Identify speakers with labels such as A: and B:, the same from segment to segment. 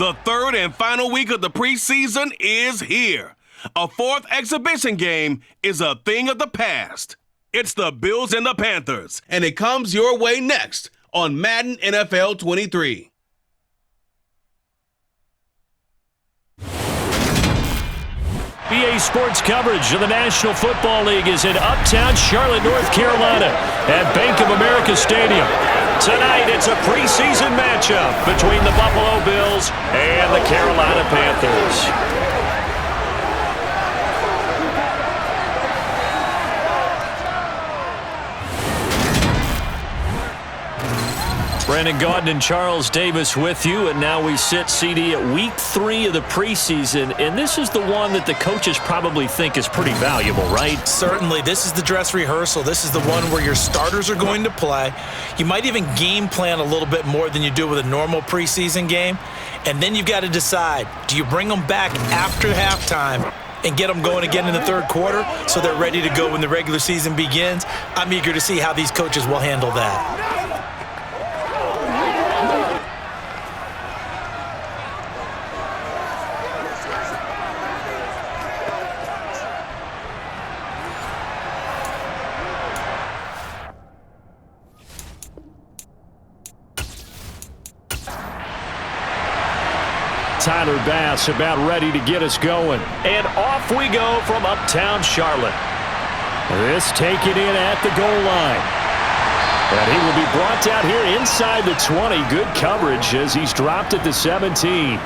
A: The third and final week of the preseason is here. A fourth exhibition game is a thing of the past. It's the Bills and the Panthers, and it comes your way next on Madden NFL 23.
B: BA Sports coverage of the National Football League is in uptown Charlotte, North Carolina at Bank of America Stadium. Tonight, it's a preseason matchup between the Buffalo Bills and the Carolina Panthers. Brandon Gaudin and Charles Davis with you, and now we sit, CD, at week 3 of the preseason, and this is the one that the coaches probably think is pretty valuable, right?
C: Certainly. This is the dress rehearsal. This is the one where your starters are going to play. You might even game plan a little bit more than you do with a normal preseason game, and then you've got to decide, do you bring them back after halftime and get them going again in the third quarter so they're ready to go when the regular season begins? I'm eager to see how these coaches will handle that.
B: Tyler Bass about ready to get us going. And off we go from uptown Charlotte. This taken in at the goal line. And he will be brought out here inside the 20. Good coverage as he's dropped at the 17.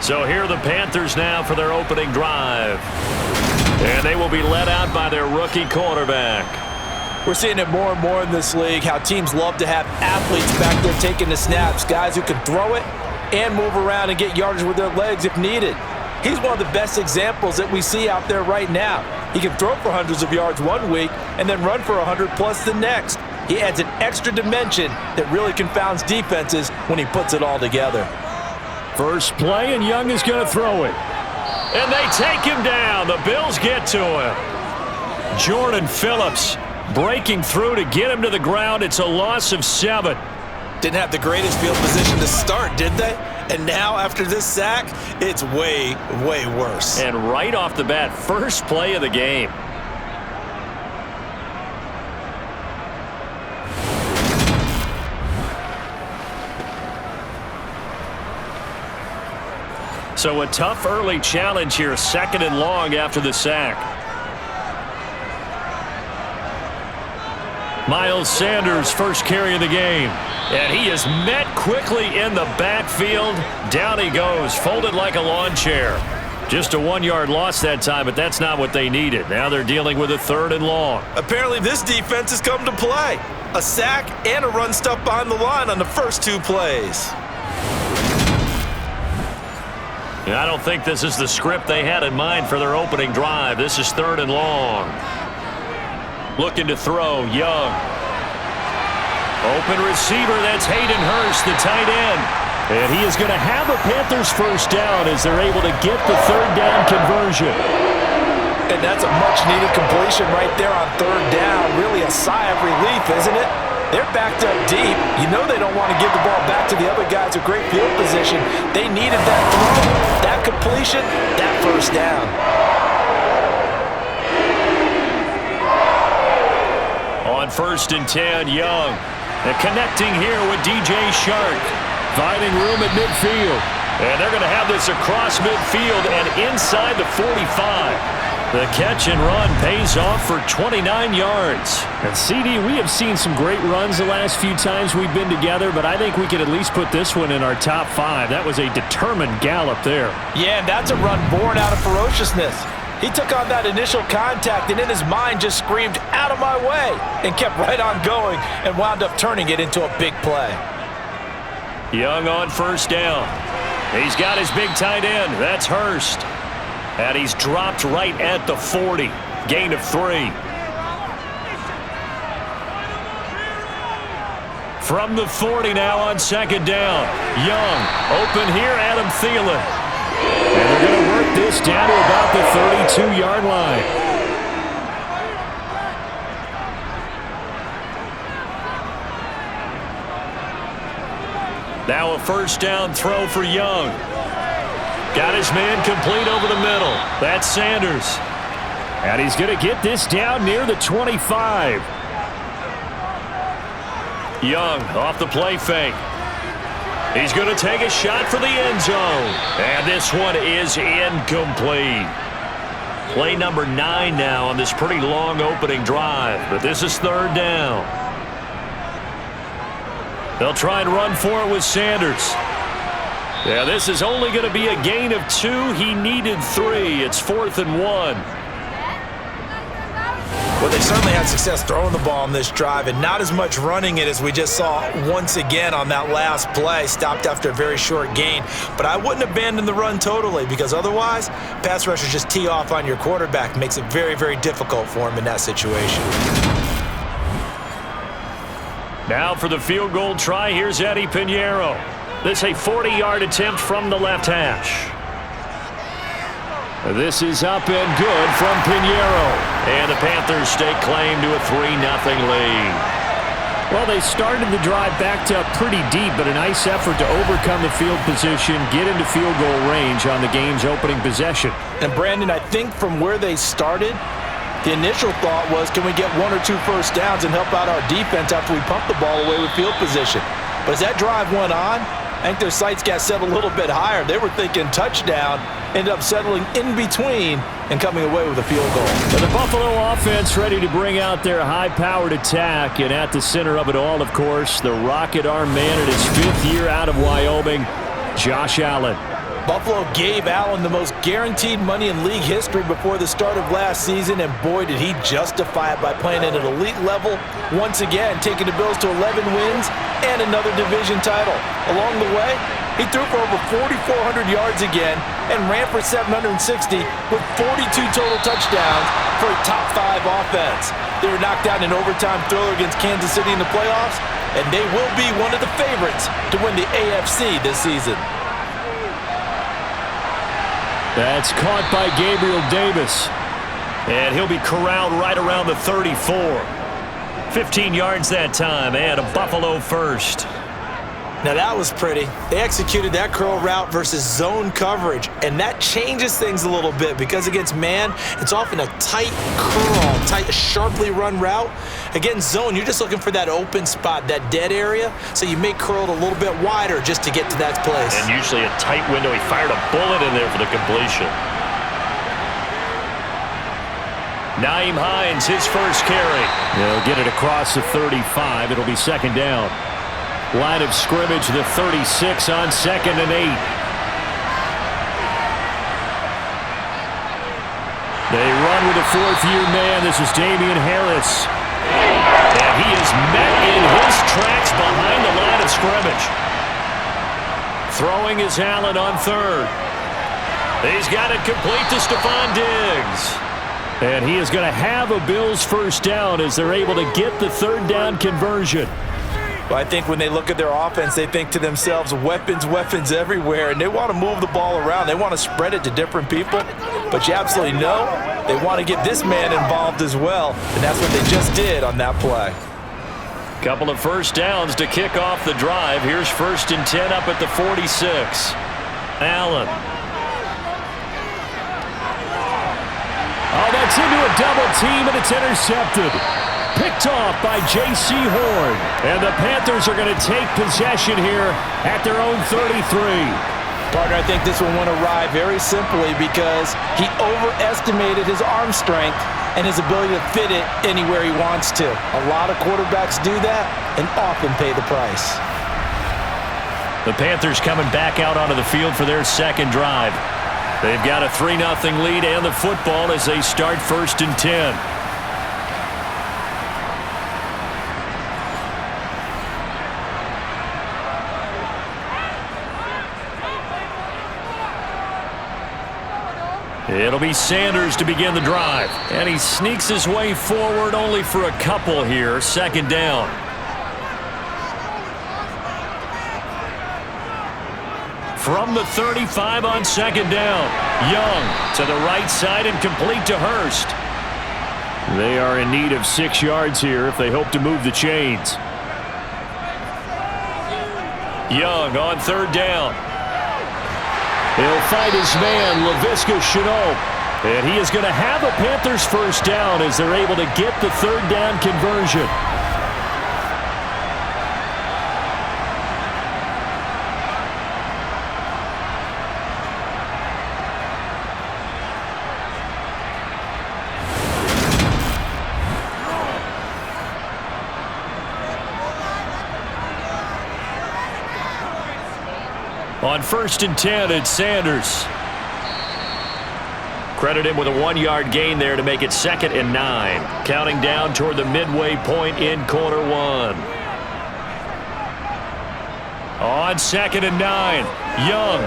B: So here are the Panthers now for their opening drive. And they will be led out by their rookie quarterback.
C: We're seeing it more and more in this league, how teams love to have athletes back there taking the snaps, guys who can throw it and move around and get yardage with their legs if needed. He's one of the best examples that we see out there right now. He can throw for hundreds of yards one week and then run for 100+ the next. He adds an extra dimension that really confounds defenses when he puts it all together.
B: First play, and Young is going to throw it. And they take him down. The Bills get to him. Jordan Phillips breaking through to get him to the ground. It's a loss of 7.
C: Didn't have the greatest field position to start, did they? And now, after this sack, it's way, way worse.
B: And right off the bat, first play of the game. So a tough early challenge here, 2nd and long after the sack. Miles Sanders, first carry of the game. And he is met quickly in the backfield. Down he goes, folded like a lawn chair. Just a 1-yard loss that time, but that's not what they needed. Now they're dealing with a 3rd and long.
C: Apparently this defense has come to play. A sack and a run stuff behind the line on the first 2 plays.
B: I don't think this is the script they had in mind for their opening drive. This is 3rd and long. Looking to throw, Young. Open receiver, that's Hayden Hurst, the tight end. And he is going to have a Panthers first down as they're able to get the 3rd down conversion.
C: And that's a much-needed completion right there on 3rd down. Really a sigh of relief, isn't it? They're backed up deep. You know they don't want to give the ball back to the other guys with great field position. They needed that throw, that completion, that first down.
B: On 1st and 10, Young. And connecting here with DJ Shark. Finding room at midfield. And they're going to have this across midfield and inside the 45. The catch and run pays off for 29 yards.
D: And CD, we have seen some great runs the last few times we've been together, but I think we could at least put this one in our top 5. That was a determined gallop there.
C: Yeah, and that's a run born out of ferociousness. He took on that initial contact and in his mind just screamed, "Out of my way," and kept right on going and wound up turning it into a big play.
B: Young on 1st down. He's got his big tight end. That's Hurst. And he's dropped right at the 40. Gain of 3. From the 40 now on 2nd down. Young open here, Adam Thielen. And they're going to work this down to about the 32-yard line. Now a first down throw for Young. Got his man complete over the middle. That's Sanders.
D: And he's going to get this down near the 25.
B: Young off the play fake. He's going to take a shot for the end zone. And this one is incomplete. Play number 9 now on this pretty long opening drive. But this is third down. They'll try and run for it with Sanders. Yeah, this is only going to be a gain of 2. He needed 3. It's 4th and 1.
C: Well, they certainly had success throwing the ball on this drive and not as much running it as we just saw once again on that last play. Stopped after a very short gain. But I wouldn't abandon the run totally because otherwise, pass rushers just tee off on your quarterback. Makes it very, very difficult for him in that situation.
B: Now for the field goal try, here's Eddie Pinheiro. This a 40-yard attempt from the left hash.
D: This is up and good from Pinheiro.
B: And the Panthers stake claim to a 3-0 lead.
D: Well, they started the drive backed up pretty deep, but a nice effort to overcome the field position, get into field goal range on the game's opening possession.
C: And Brandon, I think from where they started, the initial thought was, can we get 1 or 2 first downs and help out our defense after we pump the ball away with field position? But as that drive went on, I think their sights got set a little bit higher. They were thinking touchdown, ended up settling in between and coming away with a field goal.
D: But the Buffalo offense ready to bring out their high-powered attack, and at the center of it all, of course, the rocket arm man in his 5th year out of Wyoming, Josh Allen.
C: Buffalo gave Allen the most guaranteed money in league history before the start of last season, and boy, did he justify it by playing at an elite level once again, taking the Bills to 11 wins and another division title. Along the way, he threw for over 4,400 yards again and ran for 760 with 42 total touchdowns for a top 5 offense. They were knocked out in an overtime thriller against Kansas City in the playoffs, and they will be one of the favorites to win the AFC this season.
D: That's caught by Gabriel Davis.
B: And he'll be corralled right around the 34. 15 yards that time, and a Buffalo first.
C: Now that was pretty. They executed that curl route versus zone coverage, and that changes things a little bit because against man, it's often a tight curl, tight, sharply run route. Against zone, you're just looking for that open spot, that dead area, so you may curl it a little bit wider just to get to that place.
B: And usually a tight window. He fired a bullet in there for the completion. Naeem Hines, his first carry.
D: They'll get it across the 35. It'll be second down. Line of scrimmage, the 36 on 2nd and 8. They run with a 4th-year man. This is Damian Harris.
B: And he is met in his tracks behind the line of scrimmage.
D: Throwing is Allen on 3rd.
B: He's got it complete to Stephon Diggs.
D: And he is going to have a Bills first down as they're able to get the 3rd down conversion.
C: Well, I think when they look at their offense, they think to themselves, weapons, weapons everywhere, and they want to move the ball around. They want to spread it to different people, but you absolutely know they want to get this man involved as well, and that's what they just did on that play.
B: Couple of first downs to kick off the drive. Here's 1st and 10 up at the 46. Allen.
D: Oh, that's into a double team, and it's intercepted. Picked off by J.C. Horn. And the Panthers are going to take possession here at their own 33.
C: Partner, I think this one went awry very simply because he overestimated his arm strength and his ability to fit it anywhere he wants to. A lot of quarterbacks do that and often pay the price.
B: The Panthers coming back out onto the field for their second drive. They've got a 3-0 lead and the football as they start 1st and 10. It'll be Sanders to begin the drive. And he sneaks his way forward only for a couple here. 2nd down. From the 35 on 2nd down. Young to the right side and complete to Hurst.
D: They are in need of 6 yards here if they hope to move the chains. Young on third down. He'll fight his man, Laviska Shenault. And he is going to have a Panthers first down as they're able to get the third down conversion. On 1st and 10, it's Sanders. Credit him with a 1-yard gain there to make it 2nd and 9. Counting down toward the midway point in quarter 1. On 2nd and 9, Young.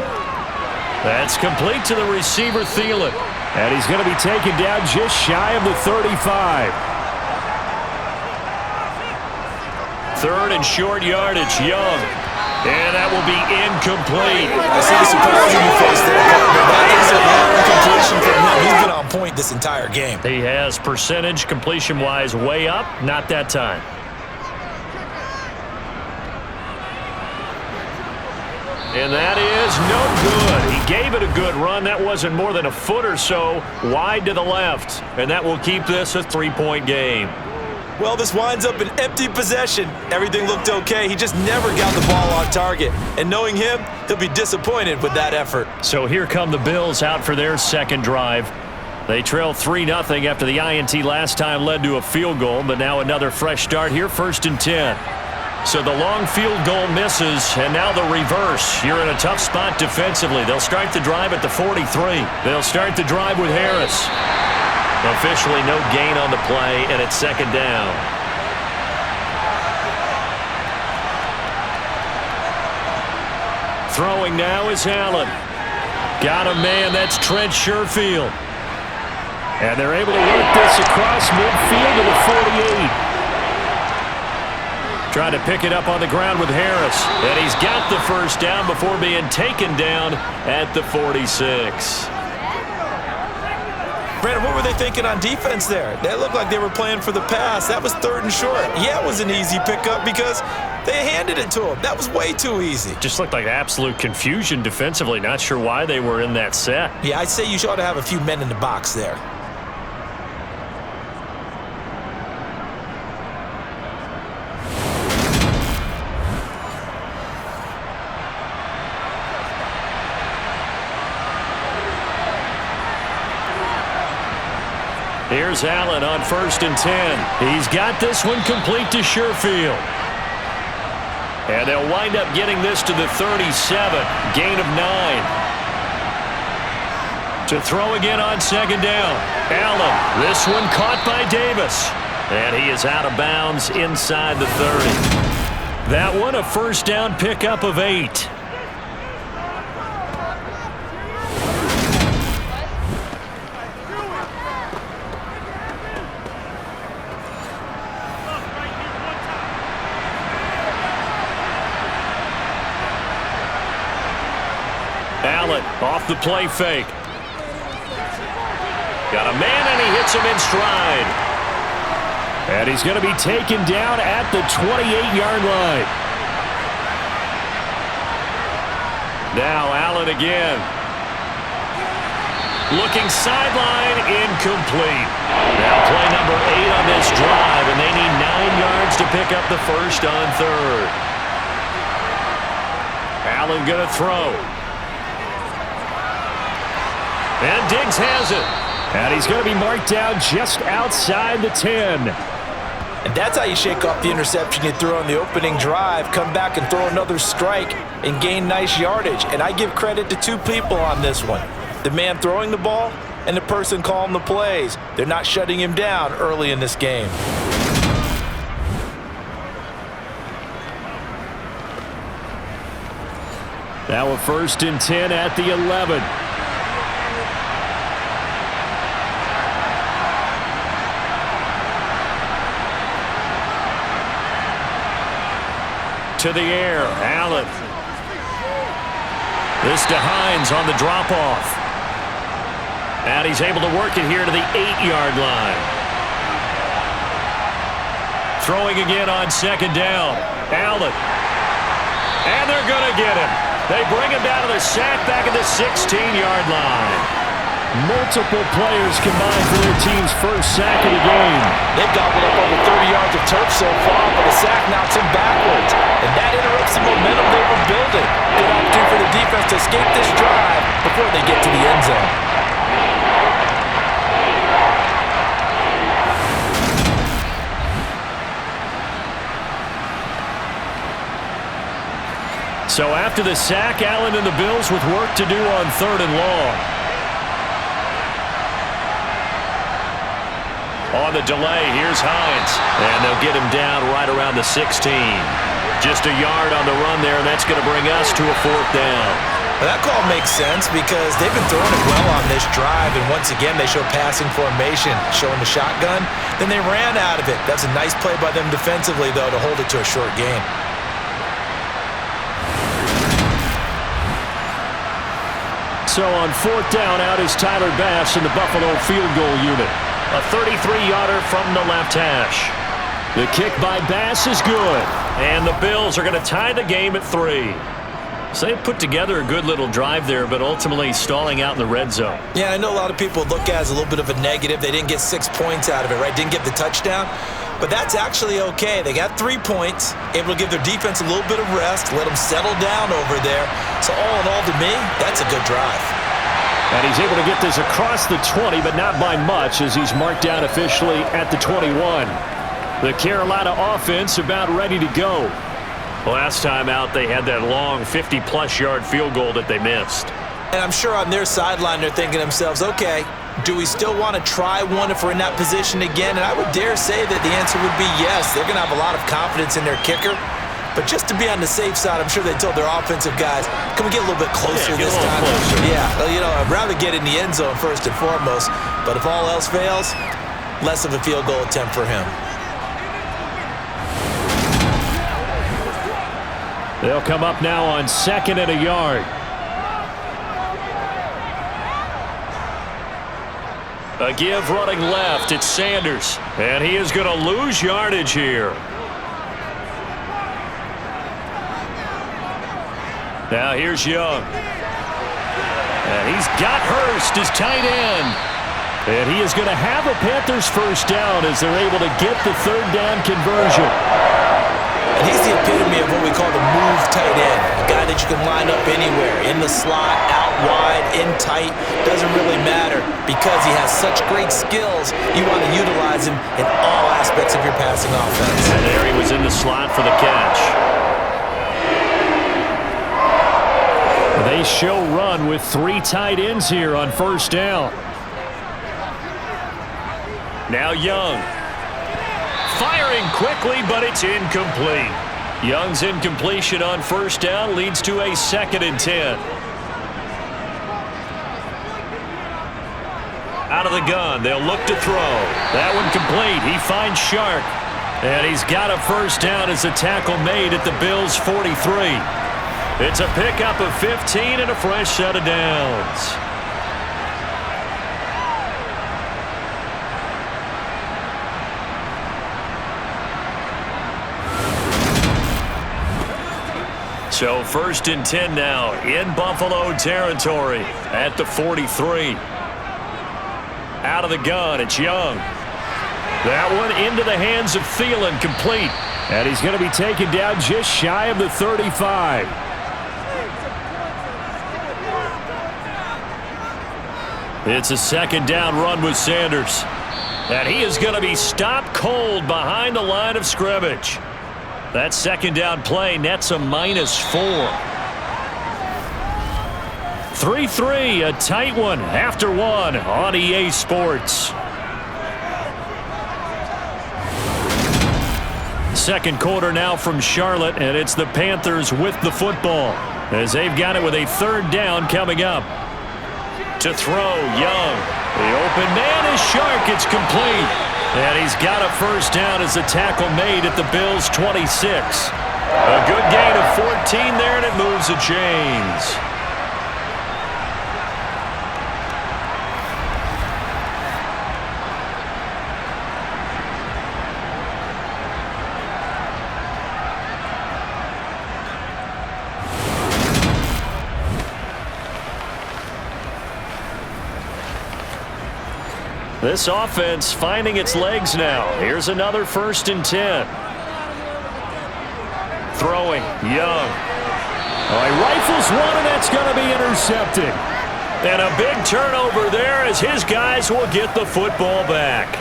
D: That's complete to the receiver, Thielen. And he's going to be taken down just shy of the 35. 3rd and short yardage, Young. And that will be incomplete.
C: I see the surprise in your face there. That is a rare incompletion from him. He's been on point this entire game.
D: He has percentage completion-wise way up. Not that time. And that is no good. He gave it a good run. That wasn't more than a foot or so wide to the left. And that will keep this a 3-point game.
C: Well, this winds up an empty possession. Everything looked okay. He just never got the ball on target. And knowing him, he'll be disappointed with that effort.
D: So here come the Bills out for their second drive. They trail 3-0 after the INT last time led to a field goal, but now another fresh start here, 1st and 10. So the long field goal misses, and now the reverse. You're in a tough spot defensively. They'll start the drive at the 43. They'll start the drive with Harris. Officially no gain on the play, and it's 2nd down. Throwing now is Allen. Got a man, that's Trent Sherfield. And they're able to work this across midfield to the 48. Trying to pick it up on the ground with Harris. And he's got the first down before being taken down at the 46.
C: Brandon, what were they thinking on defense there? They looked like they were playing for the pass. That was 3rd and short. Yeah, it was an easy pickup because they handed it to him. That was way too easy.
D: Just looked like absolute confusion defensively. Not sure why they were in that set.
C: Yeah, I'd say you ought to have a few men in the box there.
D: Here's Allen on 1st and 10. He's got this one complete to Sherfield. And they'll wind up getting this to the 37. Gain of 9. To throw again on 2nd down. Allen, this one caught by Davis. And he is out of bounds inside the 30. That one a first down pickup of 8. Allen off the play fake. Got a man and he hits him in stride. And he's going to be taken down at the 28-yard line. Now Allen again. Looking sideline, incomplete. Now play number 8 on this drive, and they need 9 yards to pick up the first on 3rd. Allen going to throw. And Diggs has it. And he's going to be marked down just outside the 10.
C: And that's how you shake off the interception you threw on the opening drive, come back and throw another strike and gain nice yardage. And I give credit to 2 people on this one. The man throwing the ball and the person calling the plays. They're not shutting him down early in this game.
D: Now a 1st and 10 at the 11. To the air, Allen. This to Hines on the drop-off. And he's able to work it here to the 8-yard line. Throwing again on 2nd down. Allen.
B: And they're going to get him. They bring him down to the sack back at the 16-yard line.
D: Multiple players combined for their team's first sack of the game.
C: They've gobbled up over 30 yards of turf so far, but the sack knocks him backwards. And that interrupts the momentum they were building. Good opportunity for the defense to escape this drive before they get to the end zone.
D: So after the sack, Allen and the Bills with work to do on 3rd and long.
B: On the delay, here's Hines. And they'll get him down right around the 16. Just a yard on the run there, and that's going to bring us to a 4th down.
C: Well, that call makes sense because they've been throwing it well on this drive, and once again they show passing formation, showing the shotgun. Then they ran out of it. That's a nice play by them defensively, though, to hold it to a short game.
D: So on 4th down, out is Tyler Bass in the Buffalo field goal unit.
B: A 33-yarder from the left hash.
D: The kick by Bass is good.
B: And the Bills are going to tie the game at 3. So they put together a good little drive there, but ultimately stalling out in the red zone.
C: Yeah, I know a lot of people look at it as a little bit of a negative. They didn't get 6 points out of it, right? Didn't get the touchdown. But that's actually okay. They got 3 points, able to give their defense a little bit of rest, let them settle down over there. So all in all, to me, that's a good drive.
D: And he's able to get this across the 20, but not by much, as he's marked down officially at the 21. The Carolina offense about ready to go.
B: Last time out, they had that long 50-plus yard field goal that they missed.
C: And I'm sure on their sideline, they're thinking to themselves, okay, do we still want to try one if we're in that position again? And I would dare say that the answer would be yes. They're going to have a lot of confidence in their kicker. But just to be on the safe side, I'm sure they told their offensive guys, can we get a little bit closer this time?
B: Closer.
C: Yeah, well, you know, I'd rather get in the end zone first and foremost. But if all else fails, less of a field goal attempt for him.
D: They'll come up now on 2nd and a yard.
B: A give running left. It's Sanders. And he is going to lose yardage here. Now here's Young. And he's got Hurst, his tight end.
D: And he is going to have a Panthers first down as they're able to get the 3rd down conversion.
C: And he's the epitome of what we call the move tight end. A guy that you can line up anywhere, in the slot, out wide, in tight. Doesn't really matter because he has such great skills. You want to utilize him in all aspects of your passing offense.
B: And there he was in the slot for the catch.
D: They show run with 3 tight ends here on first down.
B: Now Young. Firing quickly, but it's incomplete. Young's incompletion on first down leads to a 2nd and 10. Out of the gun, they'll look to throw. That one complete. He finds Shark. And he's got a first down as the tackle made at the Bills' 43. It's a pickup of 15 and a fresh set of downs. So 1st and 10 now in Buffalo territory at the 43. Out of the gun, it's Young. That one into the hands of Thielen, complete.
D: And he's going to be taken down just shy of the 35.
B: It's a 2nd down run with Sanders. And he is going to be stopped cold behind the line of scrimmage. That 2nd down play nets a -4. 3-3, a tight one after 1 on EA Sports. Second quarter now from Charlotte, and it's the Panthers with the football as they've got it with a 3rd down coming up. To throw, Young. The open man is Shark. It's complete. And he's got a first down as the tackle made at the Bills' 26. A good gain of 14 there, and it moves the chains. This offense finding its legs now. Here's another 1st and 10. Throwing, Young.
D: Oh, he rifles one, and that's going to be intercepted.
B: And a big turnover there as his guys will get the football back.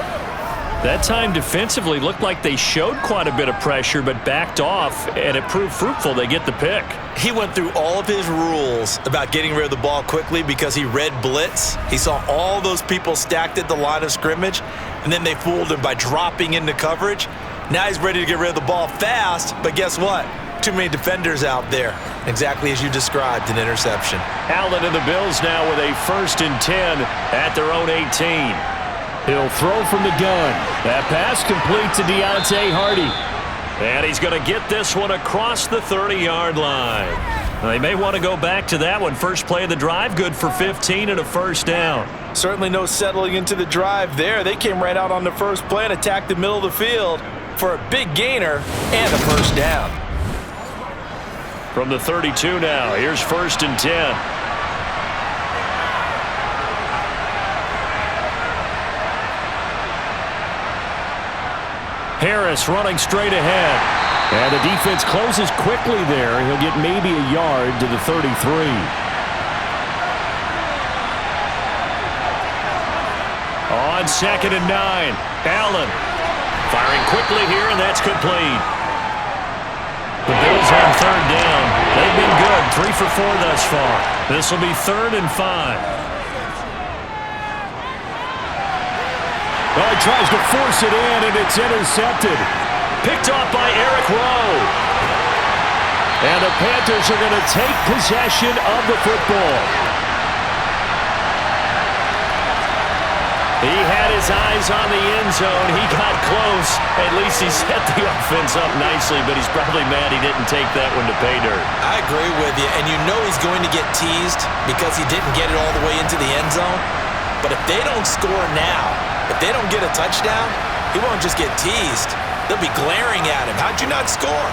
B: That time defensively looked like they showed quite a bit of pressure but backed off, and it proved fruitful. They get the pick.
C: He went through all of his rules about getting rid of the ball quickly because he read blitz. He saw all those people stacked at the line of scrimmage, and then they fooled him by dropping into coverage. Now he's ready to get rid of the ball fast, but guess what? Too many defenders out there. Exactly as you described, an interception.
B: Allen and the Bills now with a 1st and 10 at their own 18.
D: He'll throw from the gun. That pass complete to Deontay Hardy.
B: And he's going to get this one across the 30-yard line. They may want to go back to that one. First play of the drive, good for 15 and a 1st down.
C: Certainly no settling into the drive there. They came right out on the first play and attacked the middle of the field for a big gainer and a 1st down.
B: From the 32 now, here's 1st and 10.
D: Harris running straight ahead. And the defense closes quickly there. He'll get maybe a yard to the 33.
B: On 2nd and 9, Allen firing quickly here, and that's complete. The Bills on 3rd down. They've been good, 3 for 4 thus far. This will be 3rd and 5.
D: Well, he tries to force it in, and it's intercepted.
B: Picked off by Eric Rowe.
D: And the Panthers are going to take possession of the football.
B: He had his eyes on the end zone. He got close. At least he set the offense up nicely, but he's probably mad he didn't take that one to pay dirt.
C: I agree with you, and you know he's going to get teased because he didn't get it all the way into the end zone. But if they don't score now, if they don't get a touchdown, he won't just get teased. They'll be glaring at him. How'd you not score?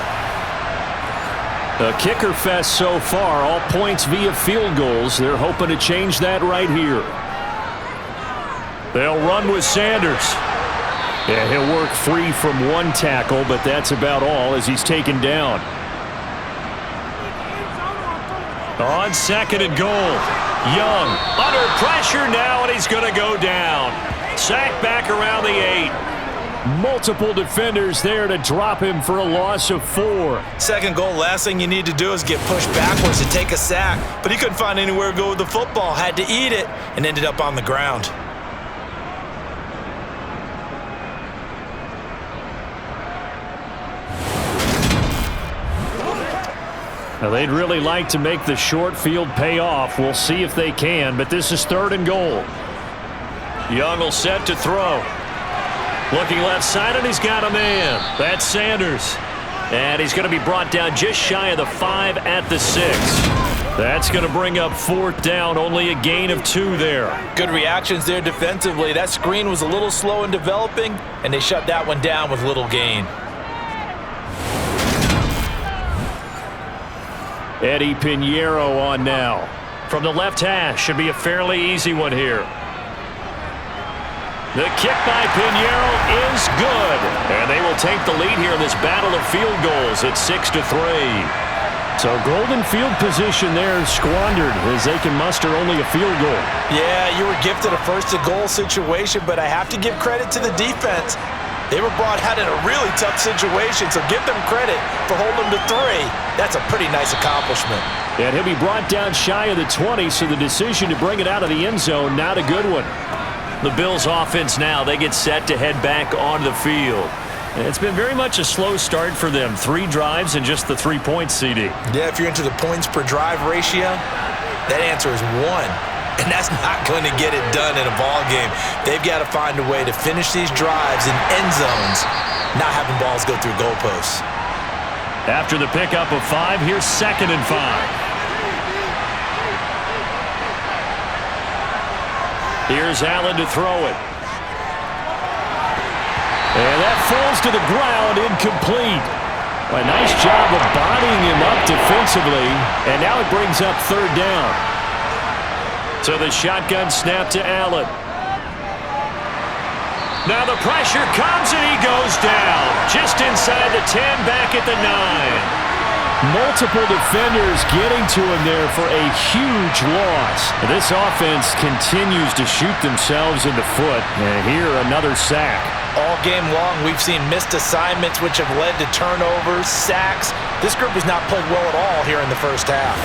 D: A kicker fest so far, all points via field goals. They're hoping to change that right here.
B: They'll run with Sanders.
D: Yeah, he'll work free from one tackle, but that's about all as he's taken down.
B: On 2nd and goal, Young under pressure now, and he's going to go down. Sacked back around the 8.
D: Multiple defenders there to drop him for a loss of 4.
C: 2nd goal, last thing you need to do is get pushed backwards to take a sack. But he couldn't find anywhere to go with the football, had to eat it, and ended up on the ground.
D: Now, they'd really like to make the short field pay off. We'll see if they can, but this is 3rd and goal.
B: Young will set to throw. Looking left side, and he's got a man. That's Sanders. And he's going to be brought down just shy of the 5 at the 6. That's going to bring up 4th down, only a gain of 2 there.
C: Good reactions there defensively. That screen was a little slow in developing, and they shut that one down with little gain.
D: Eddie Pinheiro on now.
B: From the left hash, should be a fairly easy one here. The kick by Pinheiro is good. And they will take the lead here in this battle of field goals at 6-3.
D: So golden field position there squandered as they can muster only a field goal.
C: Yeah, you were gifted a 1st-and-goal situation, but I have to give credit to the defense. They were brought out in a really tough situation, so give them credit for holding them to 3. That's a pretty nice accomplishment.
D: And he'll be brought down shy of the 20, so the decision to bring it out of the end zone, not a good one.
B: The Bills' offense now, they get set to head back onto the field. And it's been very much a slow start for them. 3 drives and just the 3 points, CD.
C: Yeah, if you're into the points per drive ratio, that answer is 1. And that's not going to get it done in a ball game. They've got to find a way to finish these drives in end zones, not having balls go through goalposts.
B: After the pickup of 5, here's 2nd and 5. Here's Allen to throw it.
D: And that falls to the ground, incomplete. A nice job of bodying him up defensively, and now it brings up 3rd down.
B: So the shotgun snap to Allen. Now the pressure comes and he goes down. Just inside the 10, back at the 9.
D: Multiple defenders getting to him there for a huge loss. This offense continues to shoot themselves in the foot. And here, another sack.
C: All game long, we've seen missed assignments which have led to turnovers, sacks. This group has not played well at all here in the first half.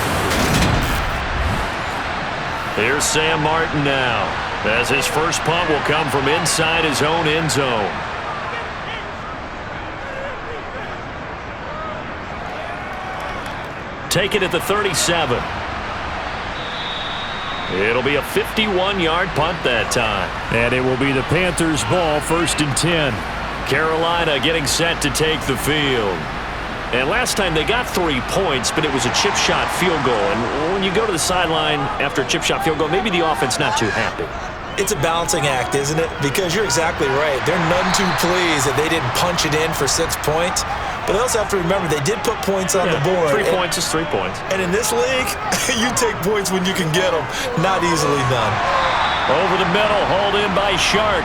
B: Here's Sam Martin now, as his first punt will come from inside his own end zone. Take it at the 37. It'll be a 51-yard punt that time.
D: And it will be the Panthers' ball, 1st and 10.
B: Carolina getting set to take the field. And last time they got 3 points, but it was a chip shot field goal. And when you go to the sideline after a chip shot field goal, maybe the offense not too happy.
C: It's a balancing act, isn't it? Because you're exactly right. They're none too pleased that they didn't punch it in for 6 points. But they also have to remember they did put points on the board.
B: 3 points is 3 points.
C: And in this league, you take points when you can get them. Not easily done.
B: Over the middle, hauled in by Shark.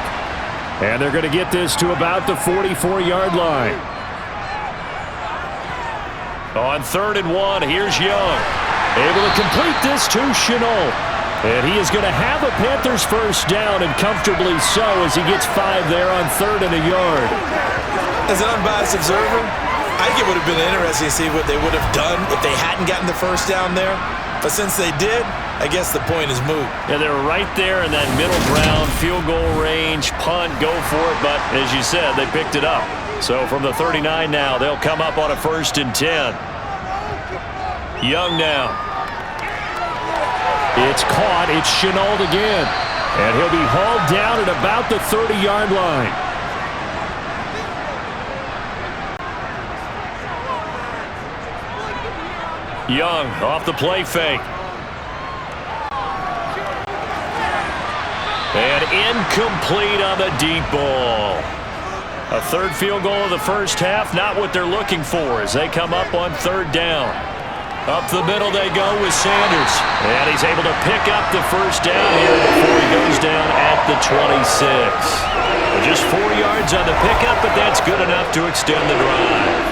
D: And they're going to get this to about the 44-yard line.
B: On 3rd and 1, here's Young.
D: Able to complete this to Chenault. And he is going to have a Panthers first down, and comfortably so, as he gets 5 there on 3rd and a yard.
C: As an unbiased observer, I think it would have been interesting to see what they would have done if they hadn't gotten the first down there. But since they did, I guess the point is moot.
B: Yeah, they were right there in that middle ground, field goal range, punt, go for it. But as you said, they picked it up. So from the 39 now, they'll come up on a 1st and 10. Young now.
D: It's caught. It's Chenault again. And he'll be hauled down at about the 30-yard line.
B: Young off the play fake. And incomplete on the deep ball. A 3rd field goal of the first half, not what they're looking for as they come up on 3rd down. Up the middle they go with Sanders. And he's able to pick up the first down here before he goes down at the 26. Just 4 yards on the pickup, but that's good enough to extend the drive.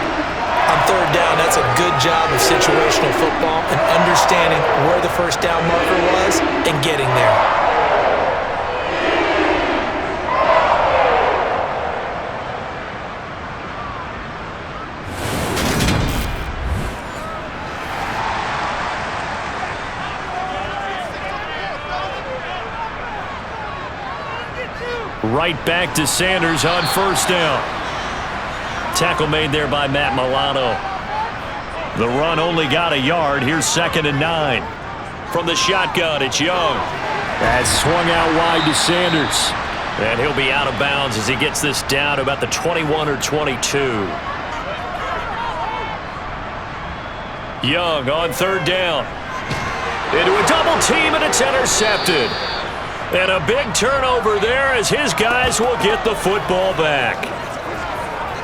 C: On 3rd down, that's a good job of situational football and understanding where the first down marker was and getting there.
B: Right back to Sanders on 1st down. Tackle made there by Matt Milano. The run only got a yard. Here's 2nd and 9. From the shotgun, it's Young.
D: That's swung out wide to Sanders.
B: And he'll be out of bounds as he gets this down to about the 21 or 22. Young on 3rd down. Into a double team, and it's intercepted. And a big turnover there as his guys will get the football back.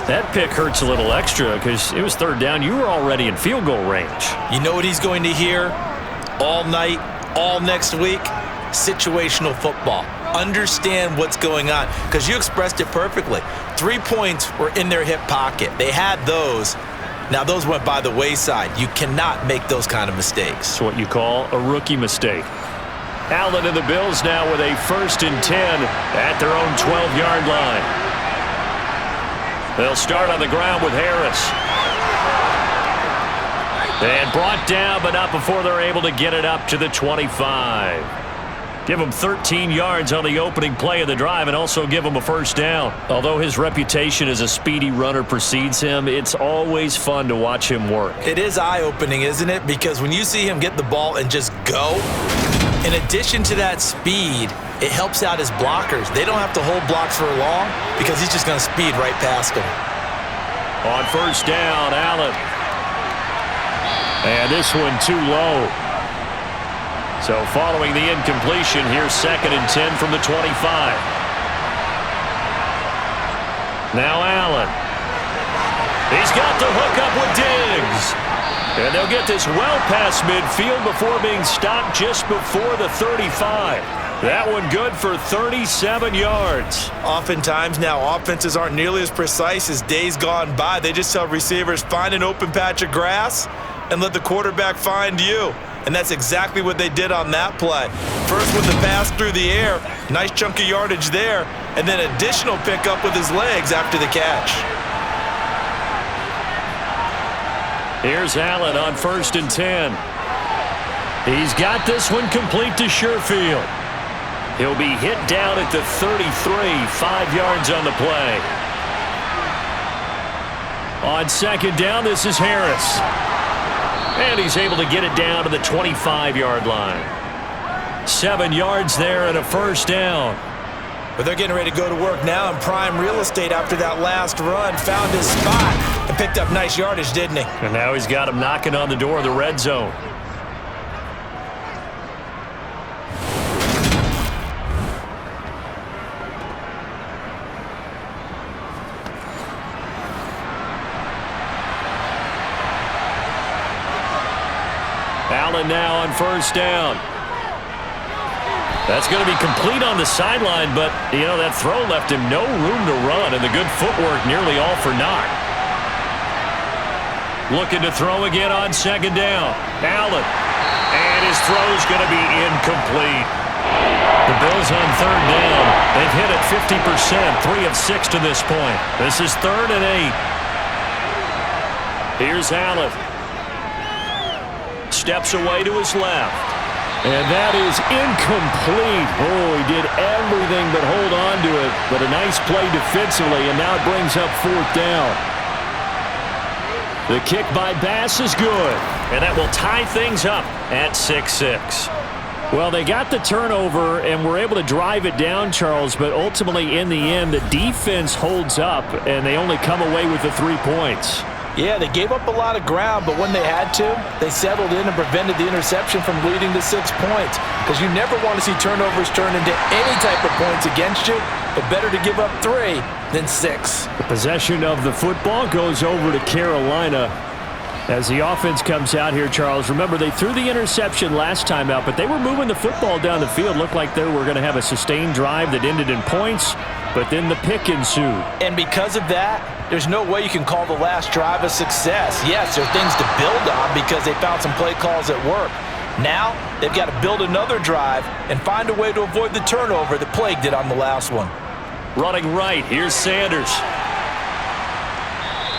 B: That pick hurts a little extra because it was 3rd down. You were already in field goal range.
C: You know what he's going to hear all night, all next week? Situational football. Understand what's going on because you expressed it perfectly. 3 points were in their hip pocket. They had those. Now, those went by the wayside. You cannot make those kind of mistakes.
B: It's what you call a rookie mistake. Allen and the Bills now with a 1st and 10 at their own 12-yard line. They'll start on the ground with Harris. And brought down, but not before they're able to get it up to the 25. Give him 13 yards on the opening play of the drive and also give him a first down. Although his reputation as a speedy runner precedes him, it's always fun to watch him work.
C: It is eye-opening, isn't it? Because when you see him get the ball and just go, in addition to that speed, it helps out his blockers. They don't have to hold blocks for long because he's just going to speed right past them.
B: On 1st down, Allen.
D: And this one too low.
B: So following the incompletion, here's 2nd and 10 from the 25. Now Allen. He's got the hook up with Diggs. And they'll get this well past midfield before being stopped just before the 35. That one good for 37 yards.
C: Oftentimes now, offenses aren't nearly as precise as days gone by. They just tell receivers, find an open patch of grass and let the quarterback find you. And that's exactly what they did on that play. First with the pass through the air, nice chunk of yardage there, and then additional pickup with his legs after the catch.
B: Here's Allen on 1st and 10. He's got this one complete to Sherfield. He'll be hit down at the 33, 5 yards on the play. On 2nd down, this is Harris. And he's able to get it down to the 25-yard line. 7 yards there and a 1st down.
C: But they're getting ready to go to work now in prime real estate after that last run. Found his spot and picked up nice yardage, didn't he?
B: And now he's got him knocking on the door of the red zone. Allen now on 1st down. That's going to be complete on the sideline, but, you know, that throw left him no room to run, and the good footwork nearly all for naught. Looking to throw again on 2nd down. Allen. And his throw's going to be incomplete. The Bills on 3rd down. They've hit it 50%, 3 of 6 to this point. This is 3rd and 8. Here's Allen. Steps away to his left.
D: And that is incomplete. Oh, he did everything but hold on to it. But a nice play defensively, and now it brings up 4th down. The kick by Bass is good.
B: And that will tie things up at 6-6.
D: Well, they got the turnover and were able to drive it down, Charles, but ultimately in the end, the defense holds up, and they only come away with the 3 points.
C: Yeah, they gave up a lot of ground, but when they had to, they settled in and prevented the interception from leading to 6 points. Because you never want to see turnovers turn into any type of points against you, but better to give up 3 than 6.
D: The possession of the football goes over to Carolina as the offense comes out here, Charles. Remember, they threw the interception last time out, but they were moving the football down the field. Looked like they were going to have a sustained drive that ended in points, but then the pick ensued.
C: And because of that, there's no way you can call the last drive a success. Yes, there are things to build on because they found some play calls at work. Now, they've got to build another drive and find a way to avoid the turnover that plagued it on the last one.
B: Running right, here's Sanders.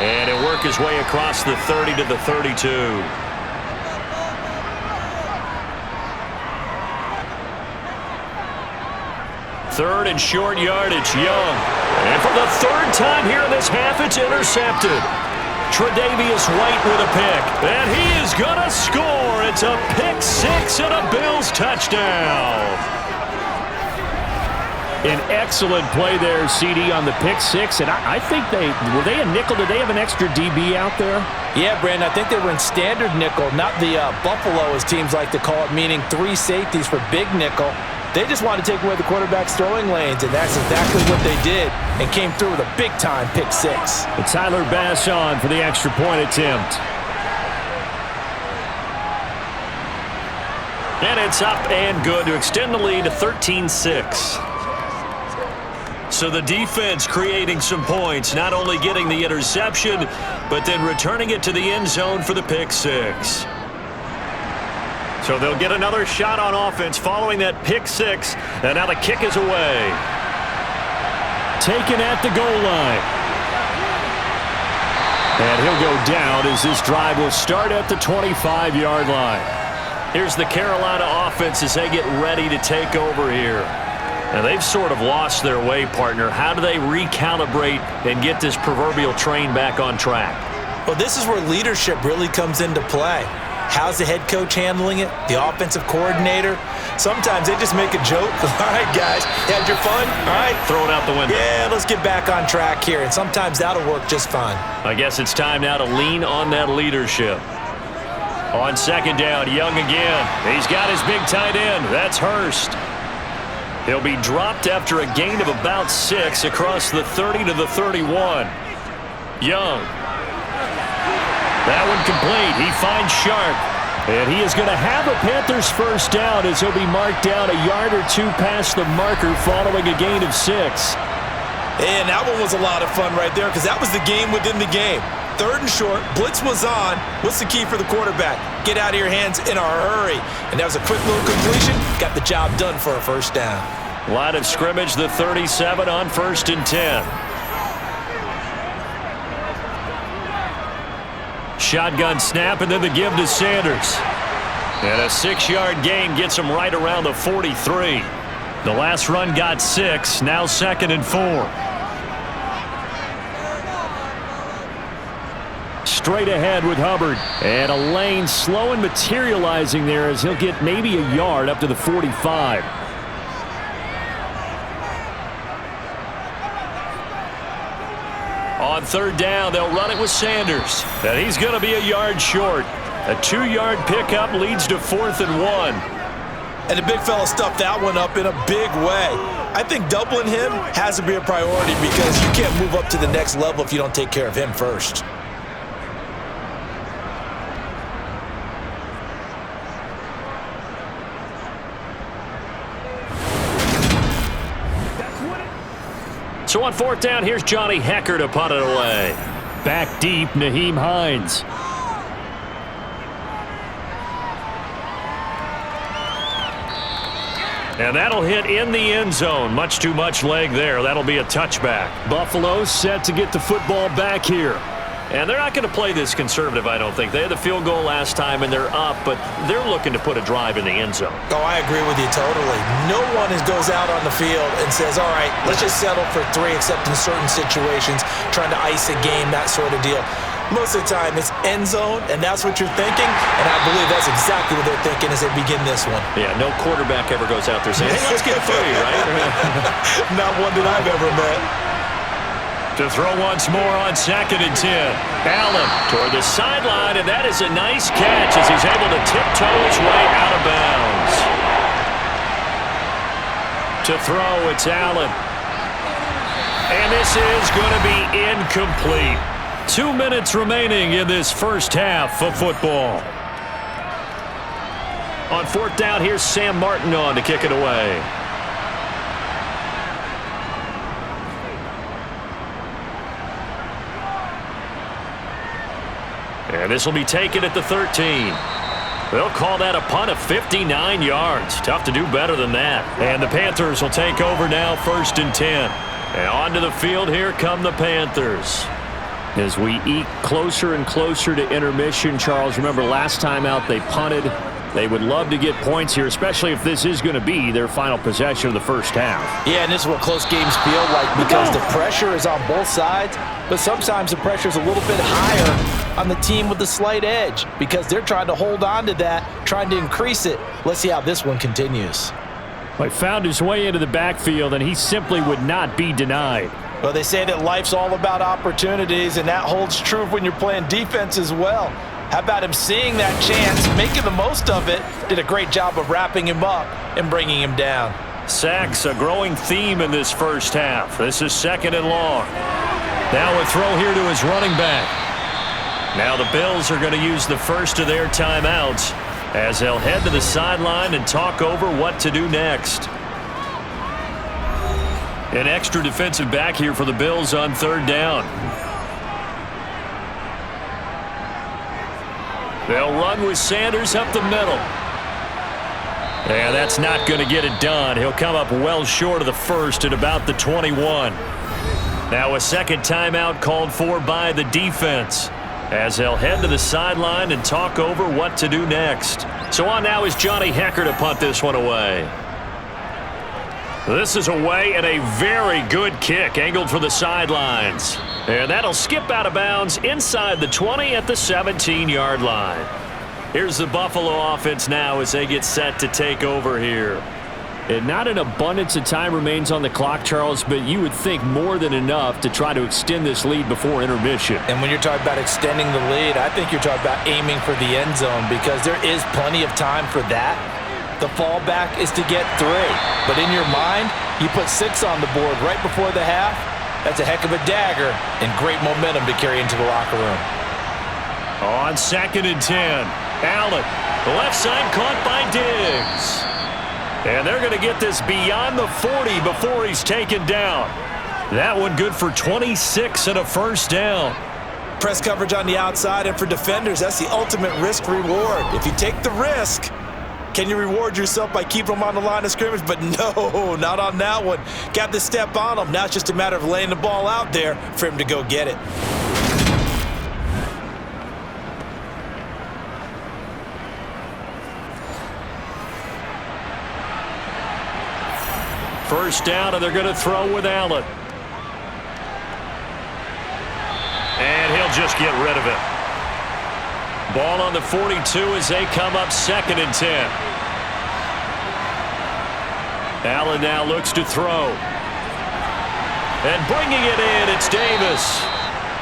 B: And he'll work his way across the 30 to the 32. Third and short yardage, Young. And for the 3rd time here in this half, it's intercepted. Tre'Davious White with a pick. And he is going to score. It's a pick 6 and a Bills touchdown.
D: An excellent play there, CD, on the pick 6. And I think were they a nickel? Did they have an extra DB out there?
C: Yeah, Brandon, I think they were in standard nickel, not the Buffalo, as teams like to call it, meaning 3 safeties for big nickel. They just wanted to take away the quarterback's throwing lanes, and that's exactly what they did, and came through with a big-time pick 6.
D: And Tyler Bass on for the extra point attempt.
B: And it's up and good to extend the lead to 13-6. So the defense creating some points, not only getting the interception, but then returning it to the end zone for the pick 6. So they'll get another shot on offense following that pick 6, and now the kick is away.
D: Taken at the goal line. And he'll go down as this drive will start at the 25-yard line.
B: Here's the Carolina offense as they get ready to take over here. Now, they've sort of lost their way, partner. How do they recalibrate and get this proverbial train back on track?
C: Well, this is where leadership really comes into play. How's the head coach handling it? The offensive coordinator? Sometimes they just make a joke. All right, guys, you had your fun? All right.
B: Throw it out the window.
C: Yeah, let's get back on track here. And sometimes that'll work just fine.
B: I guess it's time now to lean on that leadership. On 2nd down, Young again. He's got his big tight end. That's Hurst. He'll be dropped after a gain of about 6 across the 30 to the 31. Young. That one complete. He finds Sharp.
D: And he is going to have a Panthers first down as he'll be marked down a yard or two past the marker following a gain of 6.
C: And that one was a lot of fun right there because that was the game within the game. 3rd and short, blitz was on. What's the key for the quarterback? Get out of your hands in a hurry. And that was a quick little completion. Got the job done for a first down.
D: Line of scrimmage, the 37 on 1st and 10. Shotgun snap and then the give to Sanders. And a 6-yard gain gets him right around the 43. The last run got 6, now 2nd and 4. Straight ahead with Hubbard. And a lane slow and materializing there as he'll get maybe a yard up to the 45. On 3rd down, they'll run it with Sanders. And he's going to be a yard short. A 2-yard pickup leads to 4th and 1.
C: And the big fella stuffed that one up in a big way. I think doubling him has to be a priority because you can't move up to the next level if you don't take care of him first.
D: So on 4th down, here's Johnny Hecker to punt it away. Back deep, Nyheim Hines. And that'll hit in the end zone. Much too much leg there. That'll be a touchback. Buffalo set to get the football back here. And they're not going to play this conservative, I don't think. They had the field goal last time, and they're up, but they're looking to put a drive in the end zone.
C: Oh, I agree with you totally. No one goes out on the field and says, all right, let's just settle for 3, except in certain situations, trying to ice a game, that sort of deal. Most of the time, it's end zone, and that's what you're thinking, and I believe that's exactly what they're thinking as they begin this one.
D: Yeah, no quarterback ever goes out there saying, hey, let's get 3, right?
C: Not one that I've ever met.
D: To throw once more on 2nd and 10. Allen toward the sideline, and that is a nice catch as he's able to tiptoe his way out of bounds. To throw, it's Allen. And this is going to be incomplete. 2 minutes remaining in this first half of football. On 4th down, here's Sam Martin on to kick it away. And this will be taken at the 13. They'll call that a punt of 59 yards. Tough to do better than that. And the Panthers will take over now, 1st and 10. And onto the field, here come the Panthers. As we eke closer and closer to intermission, Charles, remember last time out they punted. They would love to get points here, especially if this is going to be their final possession of the first half.
C: Yeah, and this is what close games feel like because the pressure is on both sides, but sometimes the pressure is a little bit higher on the team with the slight edge because they're trying to hold on to that, trying to increase it. Let's see how this one continues.
D: He found his way into the backfield, and he simply would not be denied.
C: Well, they say that life's all about opportunities, and that holds true when you're playing defense as well. How about him seeing that chance, making the most of it, did a great job of wrapping him up and bringing him down.
D: Sacks, a growing theme in this first half. This is 2nd and long. Now a throw here to his running back. Now the Bills are going to use the first of their timeouts as they'll head to the sideline and talk over what to do next. An extra defensive back here for the Bills on 3rd down. They'll run with Sanders up the middle. And that's not going to get it done. He'll come up well short of the first at about the 21. Now a second timeout called for by the defense as they'll head to the sideline and talk over what to do next. So on now is Johnny Hecker to punt this one away. This is away and a very good kick angled for the sidelines. And that'll skip out of bounds inside the 20 at the 17-yard line. Here's the Buffalo offense now as they get set to take over here. And not an abundance of time remains on the clock, Charles, but you would think more than enough to try to extend this lead before intermission.
C: And when you're talking about extending the lead, I think you're talking about aiming for the end zone because there is plenty of time for that. The fallback is to get 3. But in your mind, you put 6 on the board right before the half. That's a heck of a dagger and great momentum to carry into the locker room.
D: On 2nd and 10, Allen
B: The left side caught by Diggs. And they're going to get this beyond the 40 before he's taken down. That one good for 26 and a first down.
C: Press coverage on the outside, and for defenders, that's the ultimate risk-reward. If you take the risk, can you reward yourself by keeping them on the line of scrimmage? But no, not on that one. Got to step on them. Now it's just a matter of laying the ball out there for him to go get it.
B: First down, and they're going to throw with Allen. And he'll just get rid of it. Ball on the 42 as they come up 2nd and 10. Allen now looks to throw. And bringing it in, it's Davis.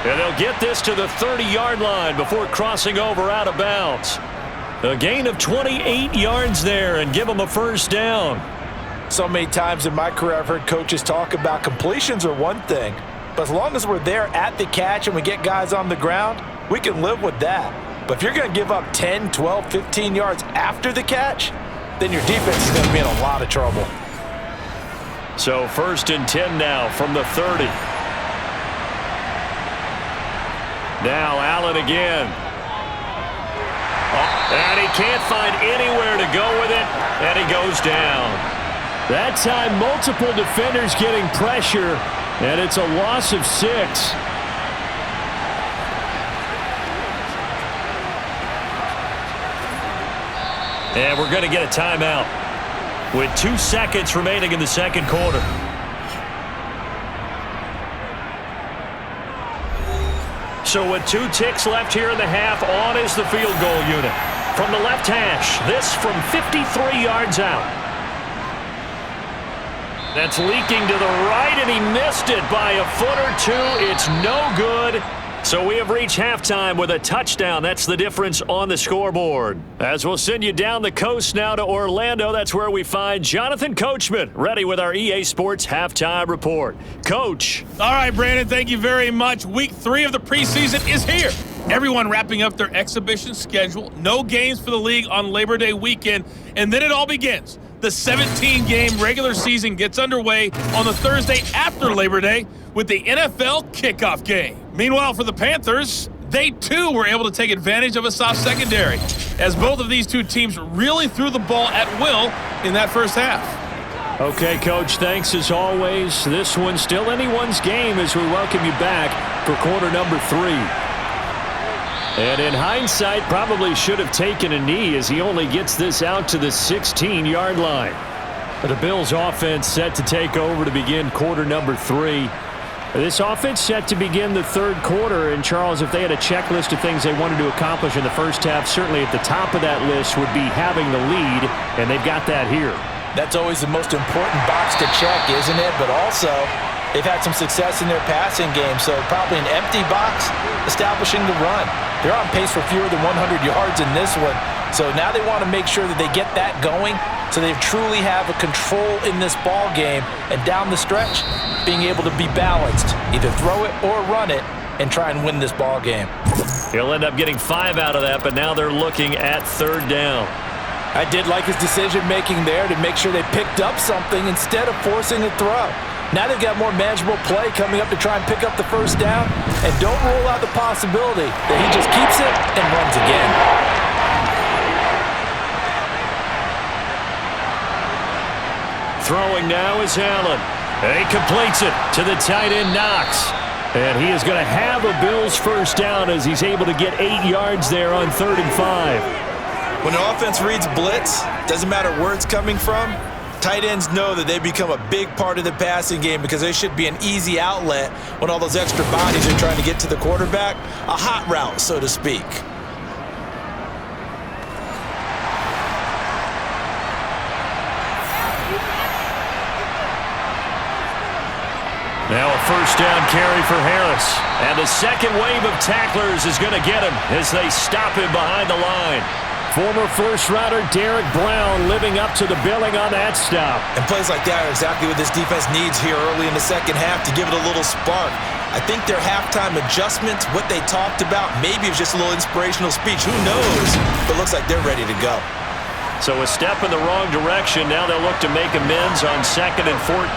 B: And they'll get this to the 30-yard line before crossing over out of bounds. A gain of 28 yards there and give them a first down.
C: So many times in my career I've heard coaches talk about completions are one thing, but as long as we're there at the catch and we get guys on the ground, we can live with that. But if you're going to give up 10, 12, 15 yards after the catch, then your defense is going to be in a lot of trouble.
B: So 1st and 10 now from the 30. Now Allen again. And he can't find anywhere to go with it, and he goes down.
D: That time, multiple defenders getting pressure, and it's a loss of 6.
B: And we're going to get a timeout with 2 seconds remaining in the second quarter. So with 2 ticks left here in the half, on is the field goal unit. From the left hash, this from 53 yards out. That's leaking to the right, and he missed it by a foot or 2. It's no good. So we have reached halftime with a touchdown. That's the difference on the scoreboard. As we'll send you down the coast now to Orlando, that's where we find Jonathan Coachman, ready with our EA Sports Halftime Report. Coach.
E: All right, Brandon, thank you very much. Week 3 of the preseason is here. Everyone wrapping up their exhibition schedule. No games for the league on Labor Day weekend, and then it all begins. The 17-game regular season gets underway on the Thursday after Labor Day with the NFL kickoff game. Meanwhile, for the Panthers, they too were able to take advantage of a soft secondary, as both of these two teams really threw the ball at will in that first half.
D: Okay, Coach, thanks as always. This one's still anyone's game as we welcome you back for quarter number 3. And in hindsight, probably should have taken a knee as he only gets this out to the 16-yard line. But the Bills offense set to take over to begin quarter number 3. This offense set to begin the third quarter. And, Charles, if they had a checklist of things they wanted to accomplish in the first half, certainly at the top of that list would be having the lead, and they've got that here.
C: That's always the most important box to check, isn't it? But also, they've had some success in their passing game, so probably an empty box establishing the run. They're on pace for fewer than 100 yards in this one, so now they want to make sure that they get that going so they truly have a control in this ball game, and down the stretch, being able to be balanced, either throw it or run it, and try and win this ball game.
B: He'll end up getting 5 out of that, but now they're looking at third down.
C: I did like his decision-making there to make sure they picked up something instead of forcing a throw. Now they've got more manageable play coming up to try and pick up the first down, and don't rule out the possibility that he just keeps it and runs again.
B: Throwing now is Allen. And he completes it to the tight end, Knox. And he is going to have a Bills first down as he's able to get 8 yards there on 3rd and 5.
C: When an offense reads blitz, doesn't matter where it's coming from, tight ends know that they become a big part of the passing game because they should be an easy outlet when all those extra bodies are trying to get to the quarterback. A hot route, so to speak.
B: Now a first down carry for Harris. And the second wave of tacklers is going to get him as they stop him behind the line.
D: Former first-rounder Derek Brown living up to the billing on that stop.
C: And plays like that are exactly what this defense needs here early in the second half to give it a little spark. I think their halftime adjustments, what they talked about, maybe it was just a little inspirational speech. Who knows? But it looks like they're ready to go.
B: So a step in the wrong direction. Now they'll look to make amends on 2nd and 14.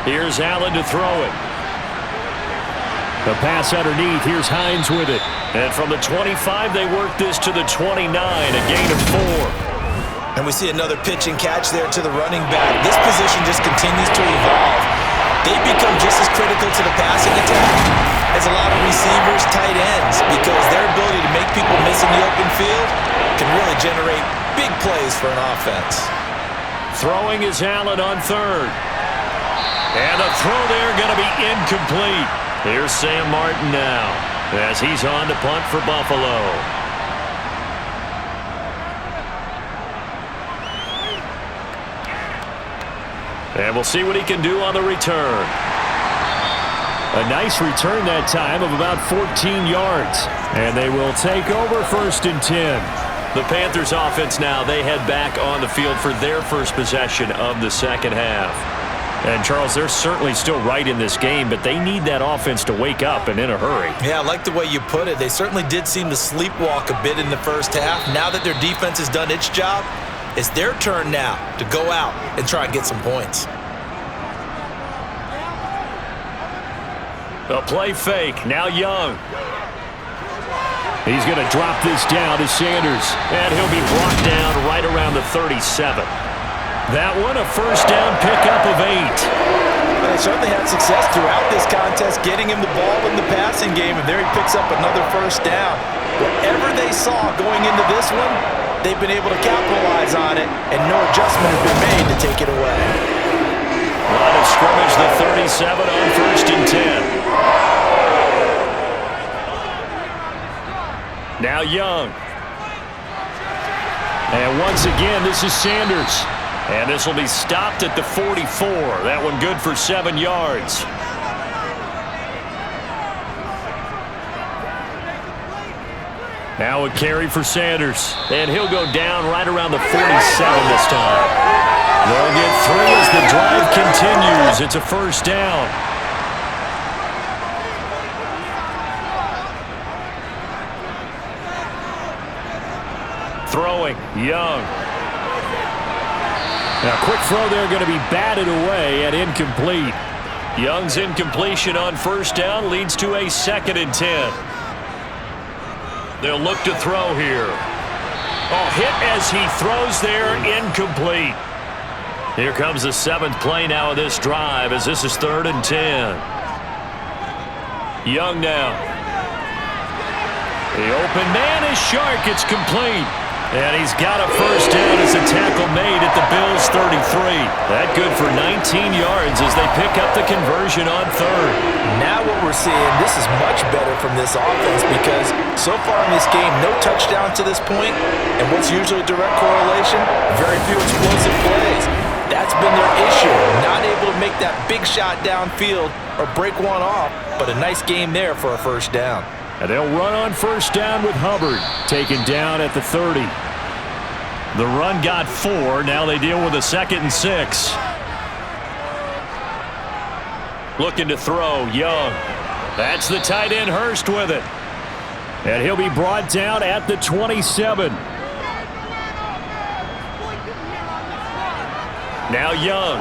B: Here's Allen to throw it. The pass underneath. Here's Hines with it. And from the 25, they work this to the 29, a gain of 4.
C: And we see another pitch and catch there to the running back. This position just continues to evolve. They become just as critical to the passing attack as a lot of receivers, tight ends, because their ability to make people miss in the open field can really generate big plays for an offense.
B: Throwing is Allen on 3rd. And the throw there going to be incomplete. Here's Sam Martin now as he's on to punt for Buffalo. And we'll see what he can do on the return. A nice return that time of about 14 yards. And they will take over 1st and 10. The Panthers offense now, they head back on the field for their first possession of the second half. And, Charles, they're certainly still right in this game, but they need that offense to wake up and in a hurry.
C: Yeah, I like the way you put it. They certainly did seem to sleepwalk a bit in the first half. Now that their defense has done its job, it's their turn now to go out and try and get some points.
B: A play fake. Now Young. He's going to drop this down to Sanders, and he'll be brought down right around the 37. That one, a first down pickup of 8.
C: They certainly had success throughout this contest, getting him the ball in the passing game, and there he picks up another first down. Whatever they saw going into this one, they've been able to capitalize on it, and no adjustment has been made to take it away.
B: Line of scrimmage, the 37 on 1st and 10. Now Young. And once again, this is Sanders. And this will be stopped at the 44. That one good for 7 yards. Now a carry for Sanders. And he'll go down right around the 47 this time. They'll get 3 as the drive continues. It's a first down. Throwing, Young. Now, quick throw there going to be batted away and incomplete. Young's incompletion on first down leads to a 2nd and 10. They'll look to throw here. Oh, hit as he throws there, incomplete. Here comes the 7th play now of this drive as this is 3rd and 10. Young now. The open man is Shark. It's complete. And he's got a first down as a tackle made at the Bills' 33. That good for 19 yards as they pick up the conversion on 3rd.
C: Now what we're seeing, this is much better from this offense because so far in this game, no touchdown to this point, and what's usually a direct correlation, very few explosive plays. That's been their issue, not able to make that big shot downfield or break one off, but a nice game there for a first down.
B: And they'll run on first down with Hubbard, taken down at the 30. The run got 4. Now they deal with a 2nd and 6. Looking to throw, Young. That's the tight end, Hurst, with it. And he'll be brought down at the 27. Now Young.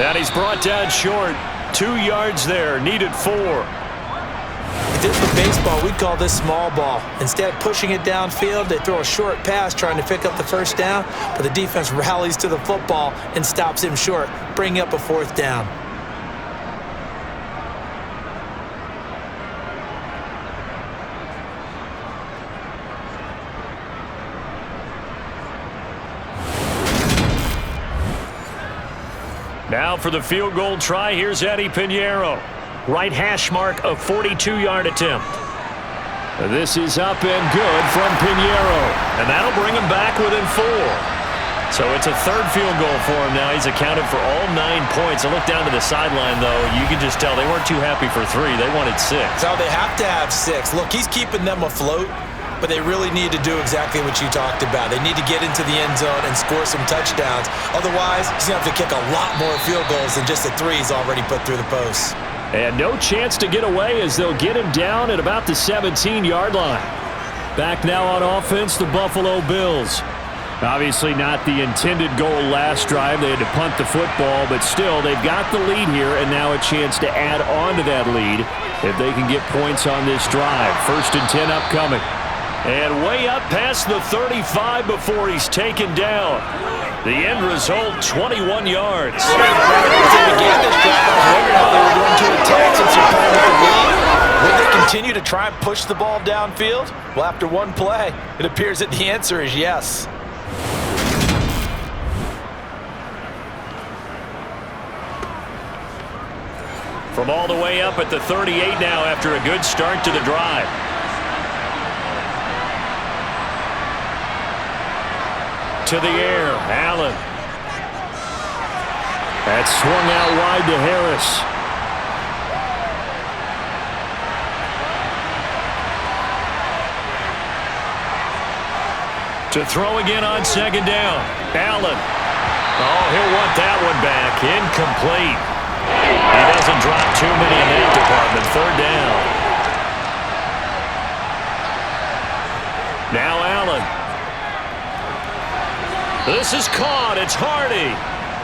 B: And he's brought down short. 2 yards there, needed 4.
C: If this was baseball, we'd call this small ball. Instead of pushing it downfield, they throw a short pass trying to pick up the first down, but the defense rallies to the football and stops him short, bringing up a 4th down.
B: Now for the field goal try, here's Eddie Pinheiro. Right hash mark, a 42-yard attempt. This is up and good from Pinheiro. And that'll bring him back within 4. So it's a third field goal for him now. He's accounted for all 9 points. I look down to the sideline, though. You can just tell they weren't too happy for 3. They wanted 6.
C: So they have to have 6. Look, he's keeping them afloat, but they really need to do exactly what you talked about. They need to get into the end zone and score some touchdowns. Otherwise, he's going to have to kick a lot more field goals than just the 3 he's already put through the posts.
D: And no chance to get away as they'll get him down at about the 17-yard line. Back now on offense, the Buffalo Bills. Obviously not the intended goal last drive. They had to punt the football, but still, they've got the lead here, and now a chance to add on to that lead if they can get points on this drive. 1st and 10 upcoming. And way up past the 35 before he's taken down. The end result, 21 yards.
C: As they began this drive, I was wondering how they were going to attack since they're playing with the lead. Will they continue to try and push the ball downfield? Well, after one play, it appears that the answer is yes.
B: From all the way up at the 38 now after a good start to the drive. To the air, Allen. That's swung out wide to Harris. To throw again on 2nd down. Allen. Oh, he'll want that one back. Incomplete. He doesn't drop too many in that department. 3rd down. Now Allen. This is caught. It's Hardy.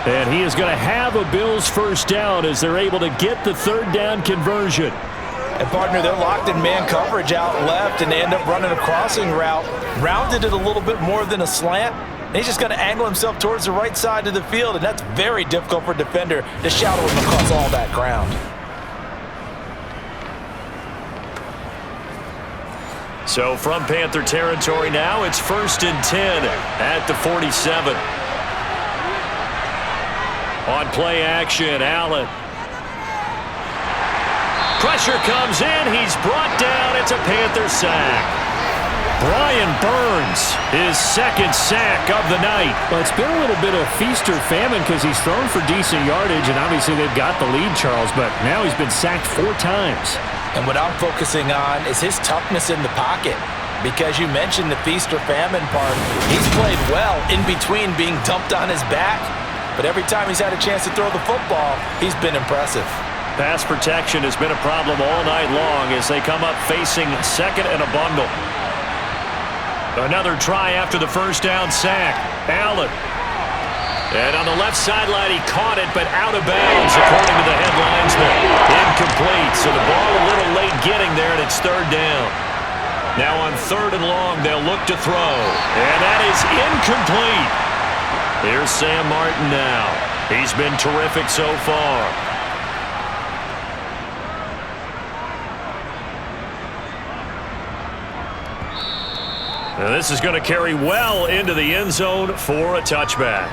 D: And he is going to have a Bills 1st down as they're able to get the 3rd down conversion.
C: And, partner, they're locked in man coverage out left, and they end up running a crossing route. Rounded it a little bit more than a slant. And he's just going to angle himself towards the right side of the field, and that's very difficult for a defender to shadow him across all that ground.
B: So from Panther territory now, it's 1st and 10 at the 47. On play action, Allen. Pressure comes in. He's brought down. It's a Panther sack. Brian Burns, his 2nd sack of the night.
D: Well, it's been a little bit of feast or famine because he's thrown for decent yardage, and obviously they've got the lead, Charles, but now he's been sacked 4 times.
C: And what I'm focusing on is his toughness in the pocket. Because you mentioned the feast or famine part. He's played well in between being dumped on his back. But every time he's had a chance to throw the football, he's been impressive.
B: Pass protection has been a problem all night long as they come up facing 2nd and a bundle. Another try after the 1st down sack. Allen. And on the left sideline, he caught it, but out of bounds, according to the head linesman. Incomplete, so the ball a little late getting there, and it's 3rd down. Now on 3rd and long, they'll look to throw. And that is incomplete. Here's Sam Martin now. He's been terrific so far. Now this is going to carry well into the end zone for a touchback.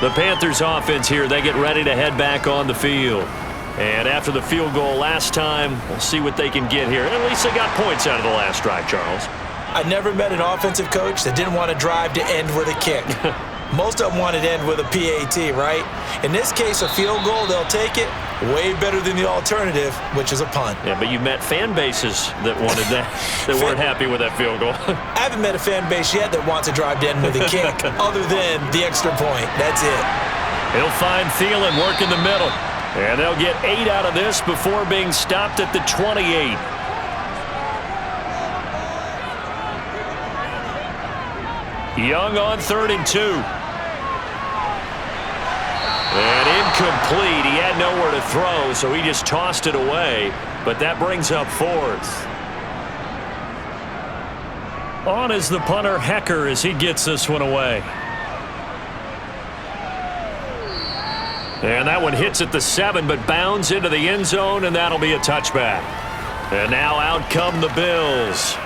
B: The Panthers offense here, they get ready to head back on the field. And after the field goal last time, we'll see what they can get here. At least they got points out of the last drive, Charles.
C: I never met an offensive coach that didn't want to drive to end with a kick. Most of them wanted to end with a PAT, right? In this case, a field goal, they'll take it. Way better than the alternative, which is a punt.
B: Yeah, but you've met fan bases that wanted that, that weren't happy with that field goal.
C: I haven't met a fan base yet that wants to drive to end with a kick, other than the extra point. That's it.
B: He'll find Thielen work in the middle. And they'll get 8 out of this before being stopped at the 28. Young on 3rd and 2. And incomplete. He had nowhere to throw, so he just tossed it away. But that brings up 4th. On is the punter, Hecker, as he gets this one away. And that one hits at the 7, but bounds into the end zone, and that'll be a touchback. And now out come the Bills.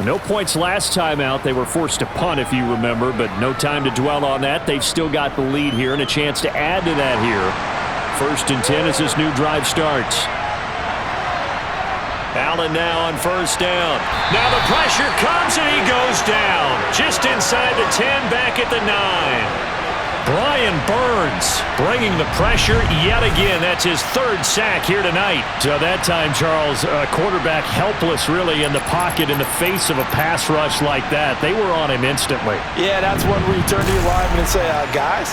D: No points last time out. They were forced to punt, if you remember, but no time to dwell on that. They've still got the lead here and a chance to add to that here. 1st and 10 as this new drive starts.
B: Allen now on 1st down. Now the pressure comes, and he goes down. Just inside the 10, back at the 9. Brian Burns bringing the pressure yet again. That's his third sack here tonight.
D: So that time, Charles, quarterback helpless really in the pocket in the face of a pass rush like that. They were on him instantly.
C: Yeah, that's one where you turn to your lineman and say, guys,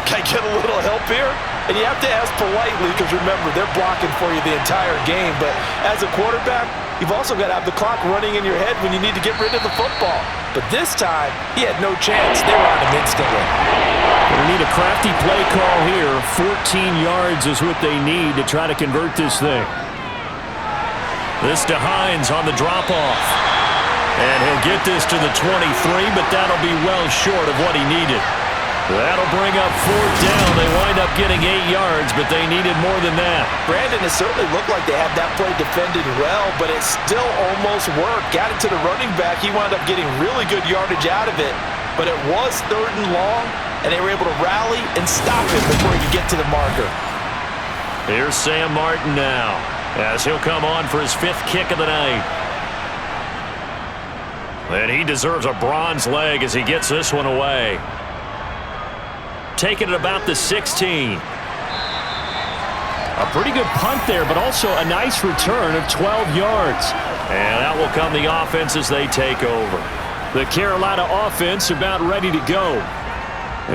C: can I get a little help here? And you have to ask politely because, remember, they're blocking for you the entire game. But as a quarterback, you've also got to have the clock running in your head when you need to get rid of the football. But this time, he had no chance. They were on him instantly.
D: They need a crafty play call here. 14 yards is what they need to try to convert this thing.
B: This to Hines on the drop-off. And he'll get this to the 23, but that'll be well short of what he needed. That'll bring up 4th down. They wind up getting 8 yards, but they needed more than that.
C: Brandon, it certainly looked like they had that play defended well, but it still almost worked. Got it to the running back. He wound up getting really good yardage out of it, but it was 3rd and long, and they were able to rally and stop him before he could get to the marker.
B: Here's Sam Martin now, as he'll come on for his 5th kick of the night. And he deserves a bronze leg as he gets this one away. Taking it about the 16.
D: A pretty good punt there, but also a nice return of 12 yards.
B: And out will come the offense as they take over.
D: The Carolina offense about ready to go.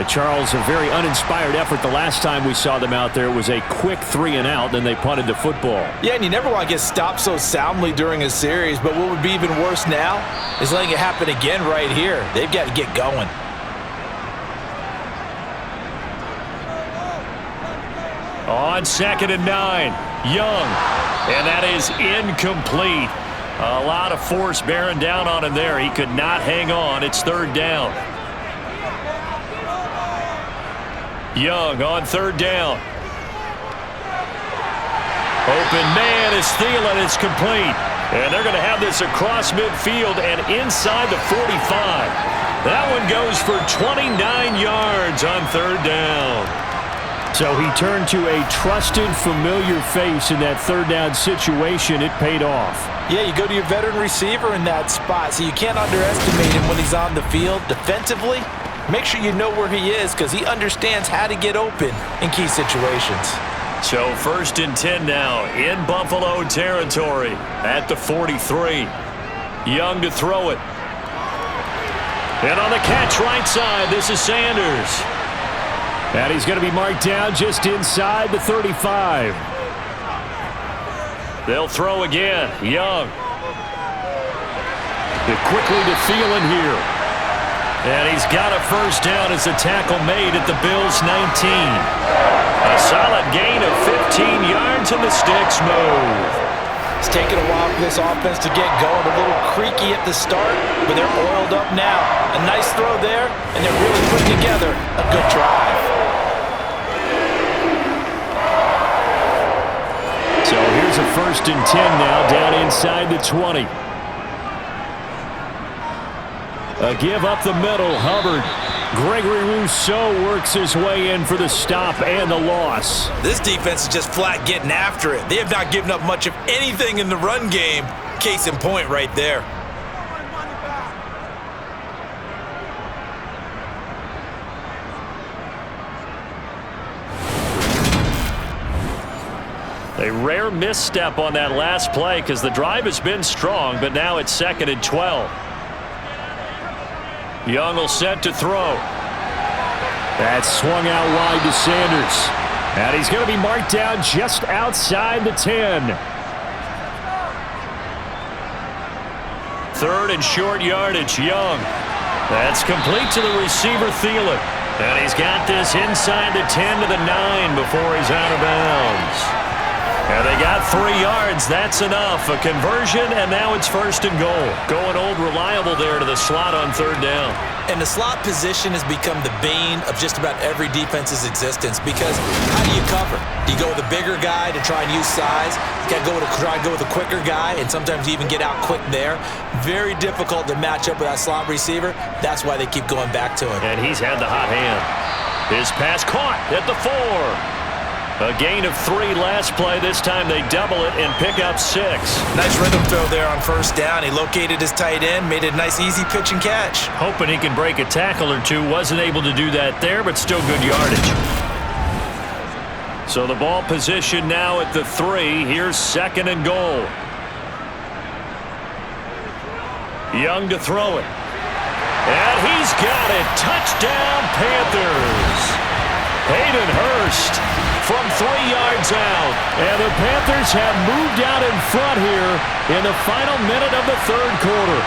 D: Charles, a very uninspired effort the last time we saw them out there. It was a quick 3 and out, then they punted the football.
C: Yeah, and you never want to get stopped so soundly during a series, but what would be even worse now is letting it happen again right here. They've got to get going.
B: On 2nd and 9, Young, and that is incomplete. A lot of force bearing down on him there. He could not hang on. It's 3rd down. Young on 3rd down. Open man is Thielen. It's complete. And they're going to have this across midfield and inside the 45. That one goes for 29 yards on 3rd down.
D: So he turned to a trusted, familiar face in that 3rd down situation. It paid off.
C: Yeah, you go to your veteran receiver in that spot, so you can't underestimate him when he's on the field. Defensively, make sure you know where he is because he understands how to get open in key situations.
B: So 1st and 10 now in Buffalo territory at the 43. Young to throw it. And on the catch right side, this is Sanders.
D: And he's going to be marked down just inside the 35.
B: They'll throw again. Young.
D: Quickly to Thielen here.
B: And he's got a 1st down as the tackle made at the Bills' 19. A solid gain of 15 yards and the sticks move.
C: It's taken a while for this offense to get going. A little creaky at the start, but they're oiled up now. A nice throw there, and they're really putting together a good drive.
D: So here's a 1st and 10 now down inside the 20. A give up the middle, Hubbard. Gregory Rousseau works his way in for the stop and the loss.
C: This defense is just flat getting after it. They have not given up much of anything in the run game. Case in point right there.
B: A rare misstep on that last play because the drive has been strong, but now it's 2nd and 12. Young will set to throw.
D: That's swung out wide to Sanders. And he's going to be marked down just outside the 10.
B: 3rd and short yardage, Young. That's complete to the receiver, Thielen. And he's got this inside the 10 to the 9 before he's out of bounds. And they got 3 yards. That's enough. A conversion, and now it's 1st and goal. Going old reliable there to the slot on 3rd down.
C: And the slot position has become the bane of just about every defense's existence because how do you cover? Do you go with a bigger guy to try and use size? You got to try and go with a quicker guy, and sometimes you even get out quick there. Very difficult to match up with that slot receiver. That's why they keep going back to him.
B: And he's had the hot hand. His pass caught at the 4. A gain of 3 last play. This time they double it and pick up 6.
C: Nice rhythm throw there on first down. He located his tight end, made it a nice easy pitch and catch.
B: Hoping he can break a tackle or two. Wasn't able to do that there, but still good yardage. So the ball position now at the 3. Here's 2nd and goal. Young to throw it. And he's got it. Touchdown, Panthers. Hayden Hurst from 3 yards out. And the Panthers have moved out in front here in the final minute of the 3rd quarter.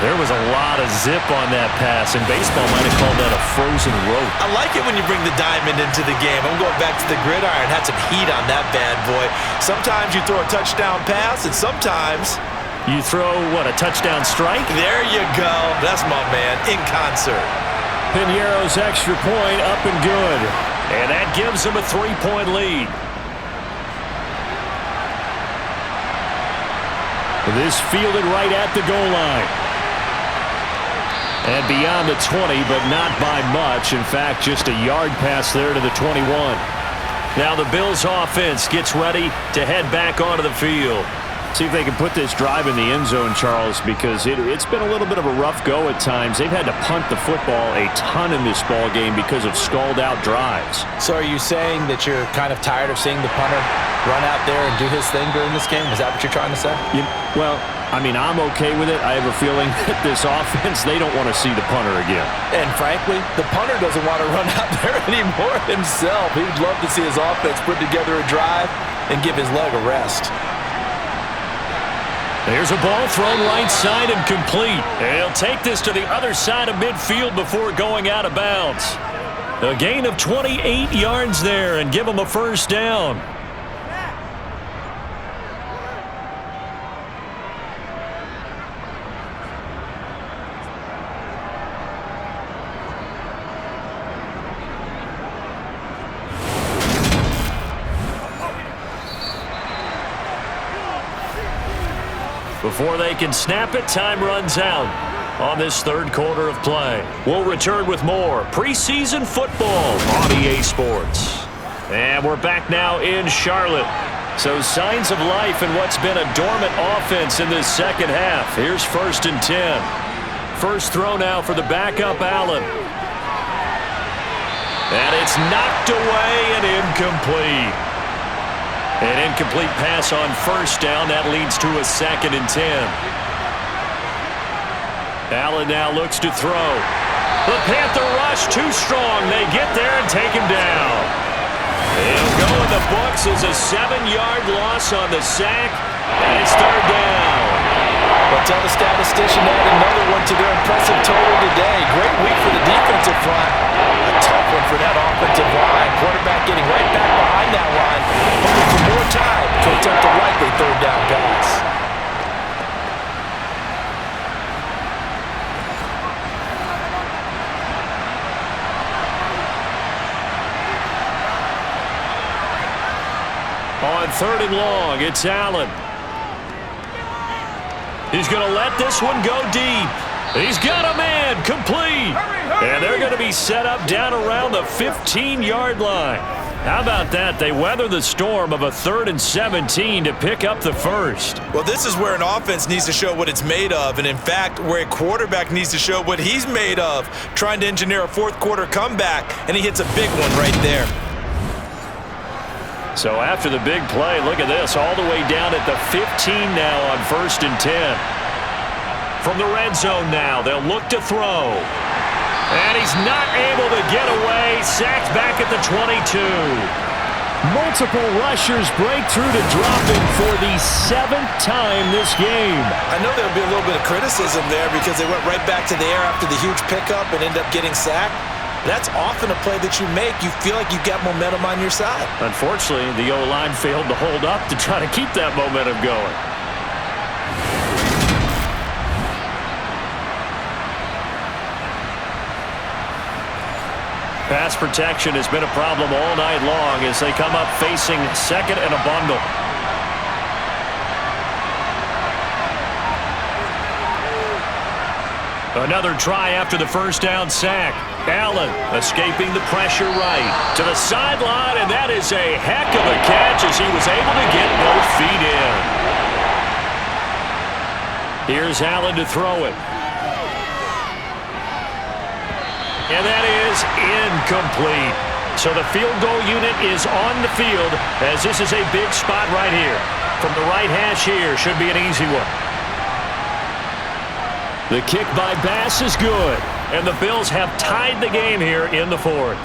B: There was a lot of zip on that pass, and baseball might have called that a frozen rope.
C: I like it when you bring the diamond into the game. I'm going back to the gridiron. Had some heat on that bad boy. Sometimes you throw a touchdown pass, and sometimes
B: you throw, what, a touchdown strike?
C: There you go. That's my man, in concert.
B: Piñeiro's extra point up and good. And that gives him a 3-point lead. This fielded right at the goal line. And beyond the 20, but not by much. In fact, just a yard pass there to the 21. Now the Bills offense gets ready to head back onto the field. See if they can put this drive in the end zone, Charles, because it's been a little bit of a rough go at times. They've had to punt the football a ton in this ball game because of stalled out drives.
C: So are you saying that you're kind of tired of seeing the punter run out there and do his thing during this game? Is that what you're trying to say?
B: Well, I mean, I'm okay with it. I have a feeling that this offense, they don't want to see the punter again.
C: And frankly, the punter doesn't want to run out there anymore himself. He would love to see his offense put together a drive and give his leg a rest.
B: There's a ball thrown right side and complete. And he'll take this to the other side of midfield before going out of bounds. A gain of 28 yards there and give him a first down. Before they can snap it, time runs out on this 3rd quarter of play. We'll return with more preseason football on EA Sports. And we're back now in Charlotte. So signs of life in what's been a dormant offense in this 2nd half. Here's 1st and 10. First throw now for the backup Allen. And it's knocked away and incomplete. An incomplete pass on first down. That leads to a 2nd and 10. Allen now looks to throw. The Panther rush too strong. They get there and take him down. He'll go in the books as a 7-yard loss on the sack. And it's 3rd down.
C: Well, tell the statistician to add another one to their impressive total today. Great week for the defensive front. A tough one for that offensive line. Quarterback getting right back behind that line, hoping for more time to attempt a likely 3rd down pass.
B: On 3rd and long, it's Allen. He's going to let this one go deep. He's got a man, complete. And they're going to be set up down around the 15-yard line. How about that? They weather the storm of a 3rd and 17 to pick up the first.
C: Well, this is where an offense needs to show what it's made of, and in fact, where a quarterback needs to show what he's made of, trying to engineer a 4th quarter comeback, and he hits a big one right there.
B: So after the big play, look at this, all the way down at the 15 now on 1st and 10. From the red zone now, they'll look to throw. And he's not able to get away. Sacked back at the 22.
D: Multiple rushers break through to drop him for the 7th time this game.
C: I know there'll be a little bit of criticism there because they went right back to the air after the huge pickup and ended up getting sacked. That's often a play that you make. You feel like you've got momentum on your side.
B: Unfortunately, the O-line failed to hold up to try to keep that momentum going. Pass protection has been a problem all night long as they come up facing 2nd and a bundle. Another try after the first down sack. Allen escaping the pressure right to the sideline, and that is a heck of a catch as he was able to get both feet in. Here's Allen to throw it. And that is incomplete. So the field goal unit is on the field as this is a big spot right here. From the right hash here, should be an easy one.
D: The kick by Bass is good.
B: And the Bills have tied the game here in the fourth.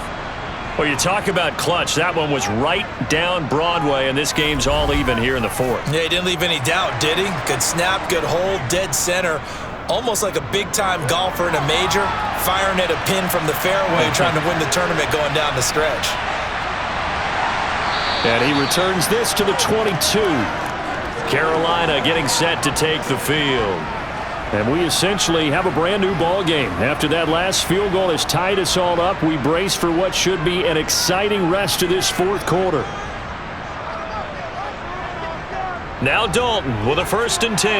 B: Well, you talk about clutch. That one was right down Broadway, and this game's all even here in the fourth.
C: Yeah, he didn't leave any doubt, did he? Good snap, good hold, dead center. Almost like a big-time golfer in a major, firing at a pin from the fairway, trying to win the tournament going down the stretch.
D: And he returns this to the 22.
B: Carolina getting set to take the field.
D: And we essentially have a brand-new ball game. After that last field goal has tied us all up, we brace for what should be an exciting rest of this fourth quarter.
B: Now Dalton with a 1st and 10.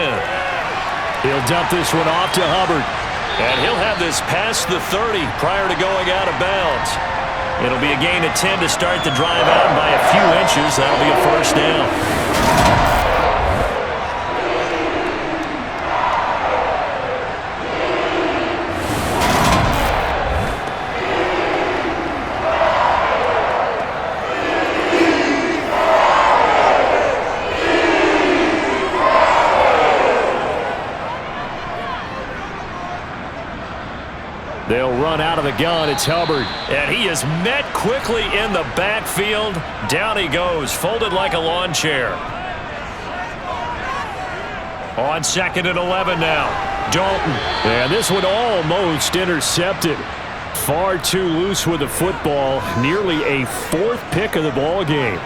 D: He'll dump this one off to Hubbard.
B: And he'll have this past the 30 prior to going out of bounds. It'll be a gain of 10 to start the drive out by a few inches. That'll be a 1st down.
D: They'll run out of the gun. It's Hubbard.
B: And he is met quickly in the backfield. Down he goes, folded like a lawn chair. On 2nd and 11 now. Dalton.
D: And this one almost intercepted. Far too loose with the football. Nearly a 4th pick of the ball game.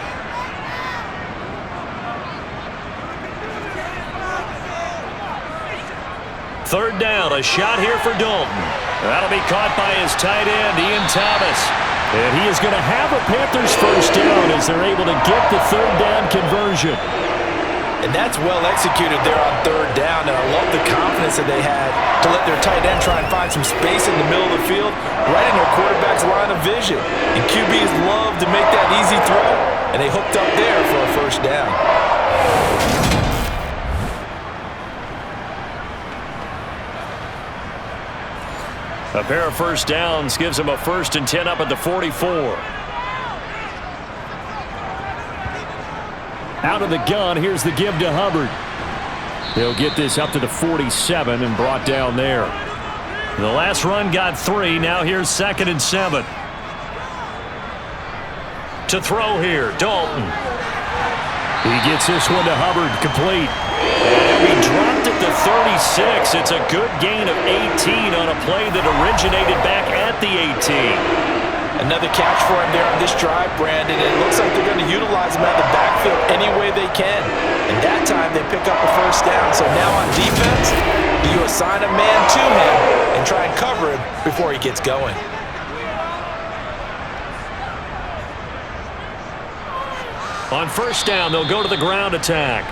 B: Third down, a shot here for Dalton. That'll be caught by his tight end, Ian Thomas.
D: And he is going to have a Panthers 1st down as they're able to get the 3rd down conversion.
C: And that's well executed there on 3rd down, and I love the confidence that they had to let their tight end try and find some space in the middle of the field, right in their quarterback's line of vision. And QBs love to make that easy throw, and they hooked up there for a 1st down.
B: A pair of 1st downs gives him a 1st and 10 up at the 44.
D: Out of the gun, here's the give to Hubbard. They'll get this up to the 47 and brought down there.
B: The last run got 3. Now here's 2nd and 7. To throw here, Dalton.
D: He gets this one to Hubbard, complete.
B: And he dropped at the 36. It's a good gain of 18 on a play that originated back at the 18.
C: Another catch for him there on this drive, Brandon. It looks like they're going to utilize him out of the backfield any way they can. And that time they pick up a 1st down. So now on defense, you assign a man to him and try and cover him before he gets going.
B: On 1st down, they'll go to the ground attack.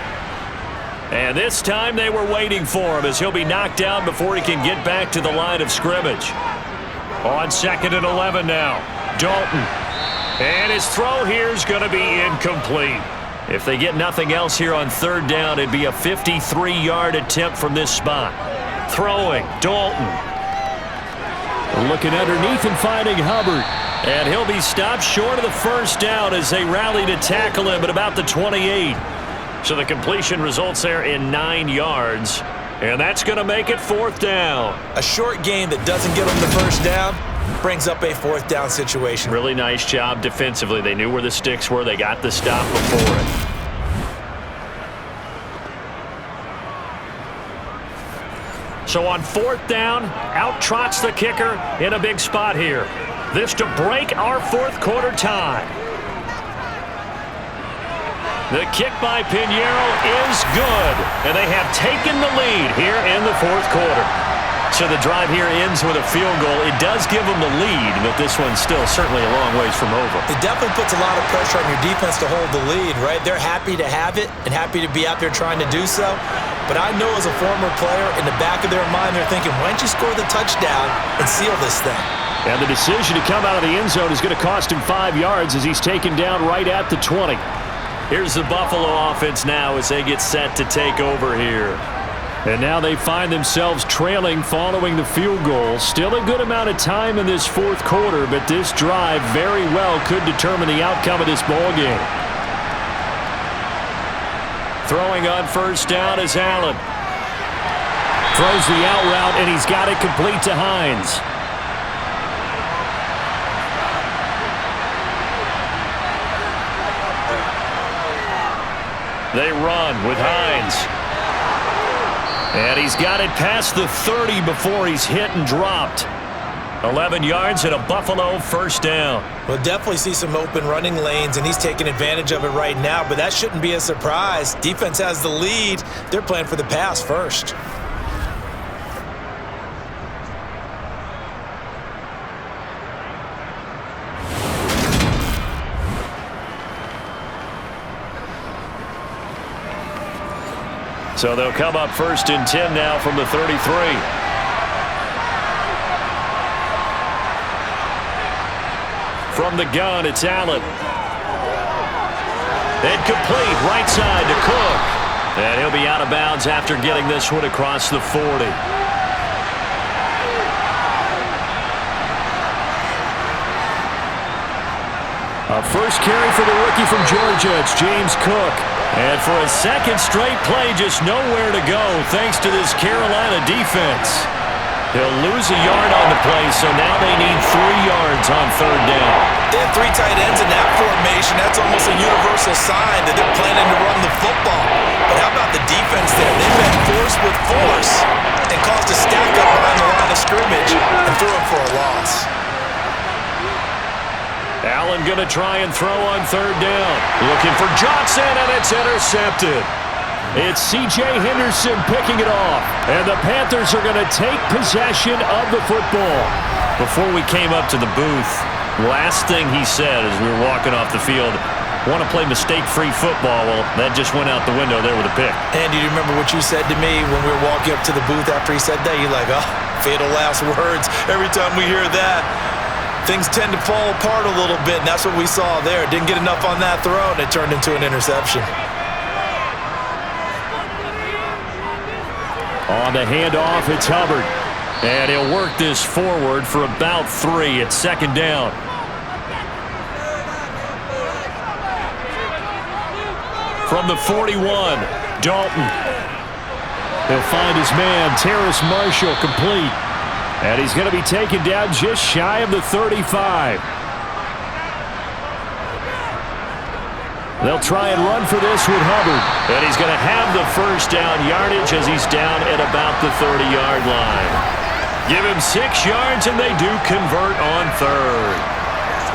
B: And this time they were waiting for him as he'll be knocked down before he can get back to the line of scrimmage. On 2nd and 11 now, Dalton. And his throw here is going to be incomplete. If they get nothing else here on 3rd down, it'd be a 53-yard attempt from this spot. Throwing, Dalton.
D: Looking underneath and finding Hubbard.
B: And he'll be stopped short of the 1st down as they rally to tackle him at about the 28. So the completion results there in 9 yards. And that's going to make it 4th down.
C: A short gain that doesn't get them the 1st down brings up a 4th down situation.
B: Really nice job defensively. They knew where the sticks were. They got the stop before it. So on 4th down, out trots the kicker in a big spot here. This to break our 4th quarter tie. The kick by Pinheiro is good, and they have taken the lead here in the 4th quarter. So the drive here ends with a field goal. It does give them the lead, but this one's still certainly a long ways from over.
C: It definitely puts a lot of pressure on your defense to hold the lead, right? They're happy to have it and happy to be out there trying to do so. But I know as a former player, in the back of their mind, they're thinking, why don't you score the touchdown and seal this thing?
B: And the decision to come out of the end zone is going to cost him 5 yards as he's taken down right at the 20. Here's the Buffalo offense now as they get set to take over here. And now they find themselves trailing following the field goal. Still a good amount of time in this fourth quarter, but this drive very well could determine the outcome of this ball game. Throwing on first down is Allen. Throws the out route, and he's got it complete to Hines. They run with Hines. And he's got it past the 30 before he's hit and dropped. 11 yards and a Buffalo first down.
C: We'll definitely see some open running lanes, and he's taking advantage of it right now, but that shouldn't be a surprise. Defense has the lead. They're playing for the pass first.
B: So they'll come up first and 10 now from the 33. From the gun, it's Allen. Incomplete, right side to Cook. And he'll be out of bounds after getting this one across the 40. A first carry for the rookie from Georgia. It's James Cook. And for a second straight play, just nowhere to go thanks to this Carolina defense. He'll lose a yard on the play, so now they need 3 yards on third down.
C: They have 3 tight ends in that formation. That's almost a universal sign that they're planning to run the football. But how about the defense there? They met force with force and caused a stack up behind the line of scrimmage and threw it for a loss.
B: Allen going to try and throw on third down. Looking for Johnson, and it's intercepted. It's C.J. Henderson picking it off. And the Panthers are going to take possession of the football. Before we came up to the booth, last thing he said as we were walking off the field, want to play mistake-free football. Well, that just went out the window there with a pick.
C: Andy, do you remember what you said to me when we were walking up to the booth after he said that? You're like, oh, fatal last words. Every time we hear that, things tend to fall apart a little bit, and that's what we saw there. Didn't get enough on that throw, and it turned into an interception.
B: On the handoff, it's Hubbard. And he'll work this forward for about 3. It's second down. From the 41, Dalton. He'll find his man, Terrace Marshall, complete. And he's going to be taken down just shy of the 35. They'll try and run for this with Hubbard. And he's going to have the first down yardage as he's down at about the 30-yard line. Give him 6 yards, and they do convert on third.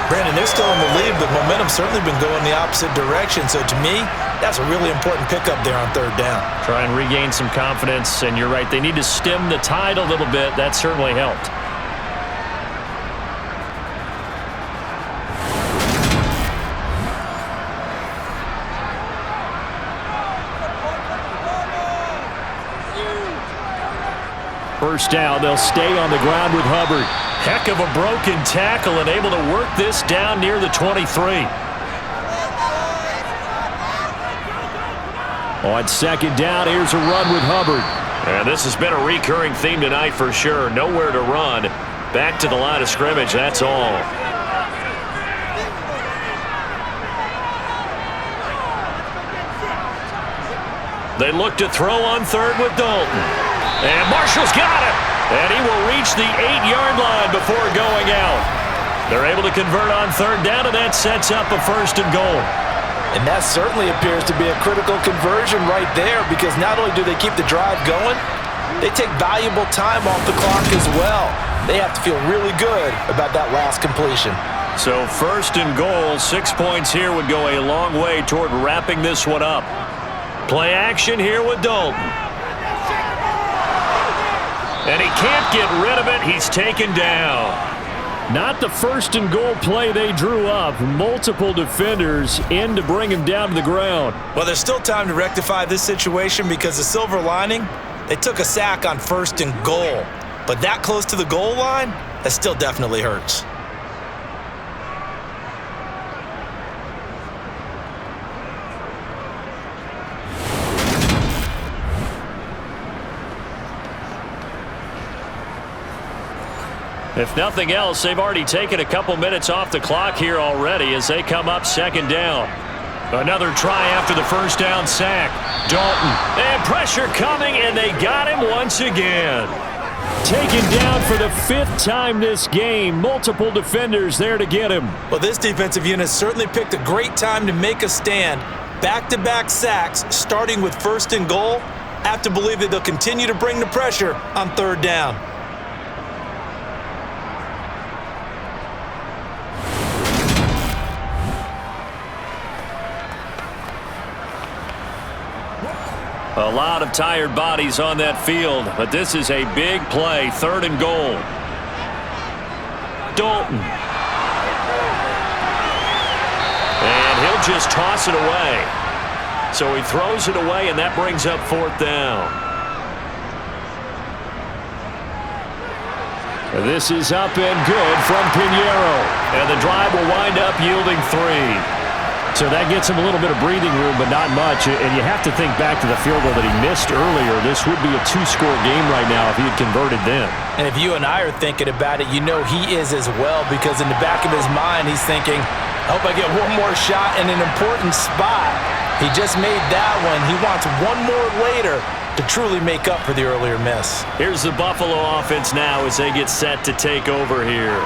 C: Brandon, they're still in the lead, but momentum's certainly been going the opposite direction. So to me, that's a really important pickup there on third down.
B: Try and regain some confidence, and you're right. They need to stem the tide a little bit. That certainly helped. First down, they'll stay on the ground with Hubbard. Heck of a broken tackle and able to work this down near the 23. On second down, here's a run with Hubbard. And this has been a recurring theme tonight for sure. Nowhere to run. Back to the line of scrimmage, that's all. They look to throw on third with Dalton. And Marshall's got it. And he will reach the 8-yard line before going out. They're able to convert on third down, and that sets up a first and goal.
C: And that certainly appears to be a critical conversion right there, because not only do they keep the drive going, they take valuable time off the clock as well. They have to feel really good about that last completion.
B: So first and goal, 6 points here would go a long way toward wrapping this one up. Play action here with Dalton. And he can't get rid of it. He's taken down.
D: Not the first and goal play they drew up. Multiple defenders in to bring him down to the ground.
C: Well, there's still time to rectify this situation because the silver lining, they took a sack on first and goal. But that close to the goal line, that still definitely hurts.
B: If nothing else, they've already taken a couple minutes off the clock here already as they come up second down. Another try after the first down sack. Dalton. And pressure coming, and they got him once again.
D: Taken down for the 5th time this game. Multiple defenders there to get him.
C: Well, this defensive unit certainly picked a great time to make a stand. Back-to-back sacks, starting with first and goal. I have to believe that they'll continue to bring the pressure on third down.
B: A lot of tired bodies on that field, but this is a big play, third and goal. Dalton. And he'll just toss it away. So he throws it away, and that brings up fourth down.
D: This is up and good from Pinheiro.
B: And the drive will wind up yielding 3.
D: So that gets him a little bit of breathing room, but not much. And you have to think back to the field goal that he missed earlier. This would be a 2-score game right now if he had converted then.
C: And if you and I are thinking about it, you know he is as well, because in the back of his mind, he's thinking, I hope I get one more shot in an important spot. He just made that one. He wants one more later to truly make up for the earlier miss.
B: Here's the Buffalo offense now as they get set to take over here.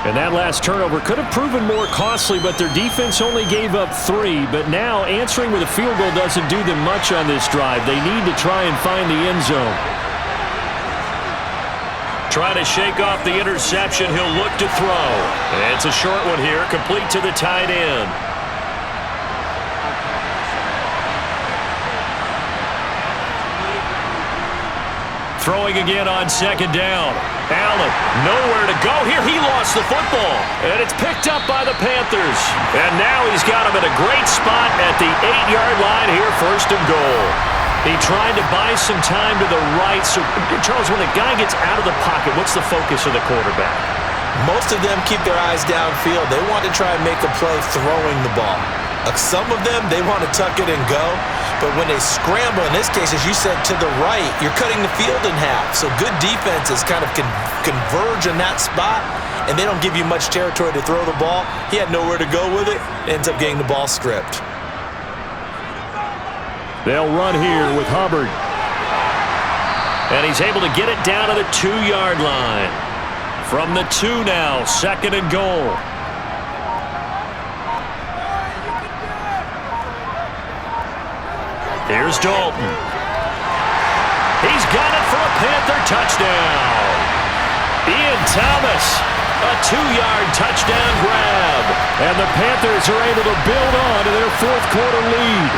D: And that last turnover could have proven more costly, but their defense only gave up 3. But now answering with a field goal doesn't do them much on this drive. They need to try and find the end zone.
B: Trying to shake off the interception. He'll look to throw. And it's a short one here, complete to the tight end. Throwing again on second down. Allen, nowhere to go here. He lost the football. And it's picked up by the Panthers. And now he's got him at a great spot at the 8-yard line here, first and goal. He tried to buy some time to the right. So, Charles, when a guy gets out of the pocket, what's the focus of the quarterback?
C: Most of them keep their eyes downfield. They want to try and make a play throwing the ball. Some of them, they want to tuck it and go. But when they scramble, in this case, as you said, to the right, you're cutting the field in half. So good defenses kind of converge in that spot, and they don't give you much territory to throw the ball. He had nowhere to go with it. Ends up getting the ball stripped.
D: They'll run here with Hubbard.
B: And he's able to get it down to the 2-yard line. From the 2 now, second and goal. Here's Dalton. He's got it for a Panther touchdown. Ian Thomas, a 2-yard touchdown grab.
D: And the Panthers are able to build on to their fourth-quarter lead.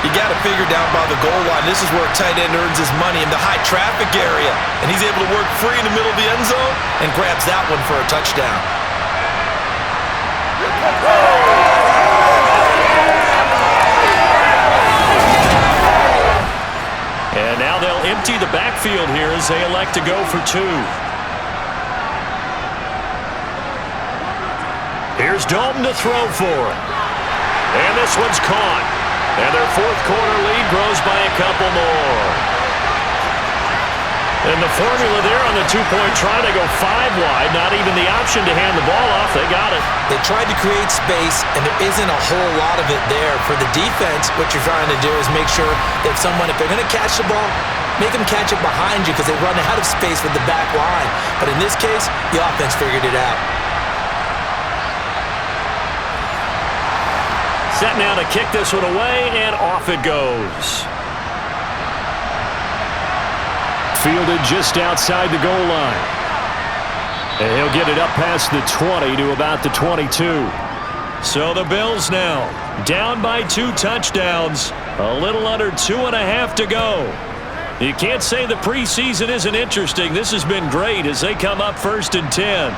C: You got to figure down by the goal line. This is where a tight end earns his money, in the high traffic area. And he's able to work free in the middle of the end zone and grabs that one for a touchdown.
B: And now they'll empty the backfield here as they elect to go for 2. Here's Dalton to throw for it. And this one's caught. And their fourth-quarter lead grows by a couple more. And the formula there on the 2-point try to go 5 wide. Not even the option to hand the ball off. They got it.
C: They tried to create space, and there isn't a whole lot of it there. For the defense, what you're trying to do is make sure that someone, if they're going to catch the ball, make them catch it behind you because they run out of space with the back line. But in this case, the offense figured it out.
B: Set now to kick this one away, and off it goes.
D: Fielded just outside the goal line. And he'll get it up past the 20 to about the 22.
B: So the Bills now down by 2 touchdowns. A little under 2.5 to go.
D: You can't say the preseason isn't interesting. This has been great as they come up 1st and 10.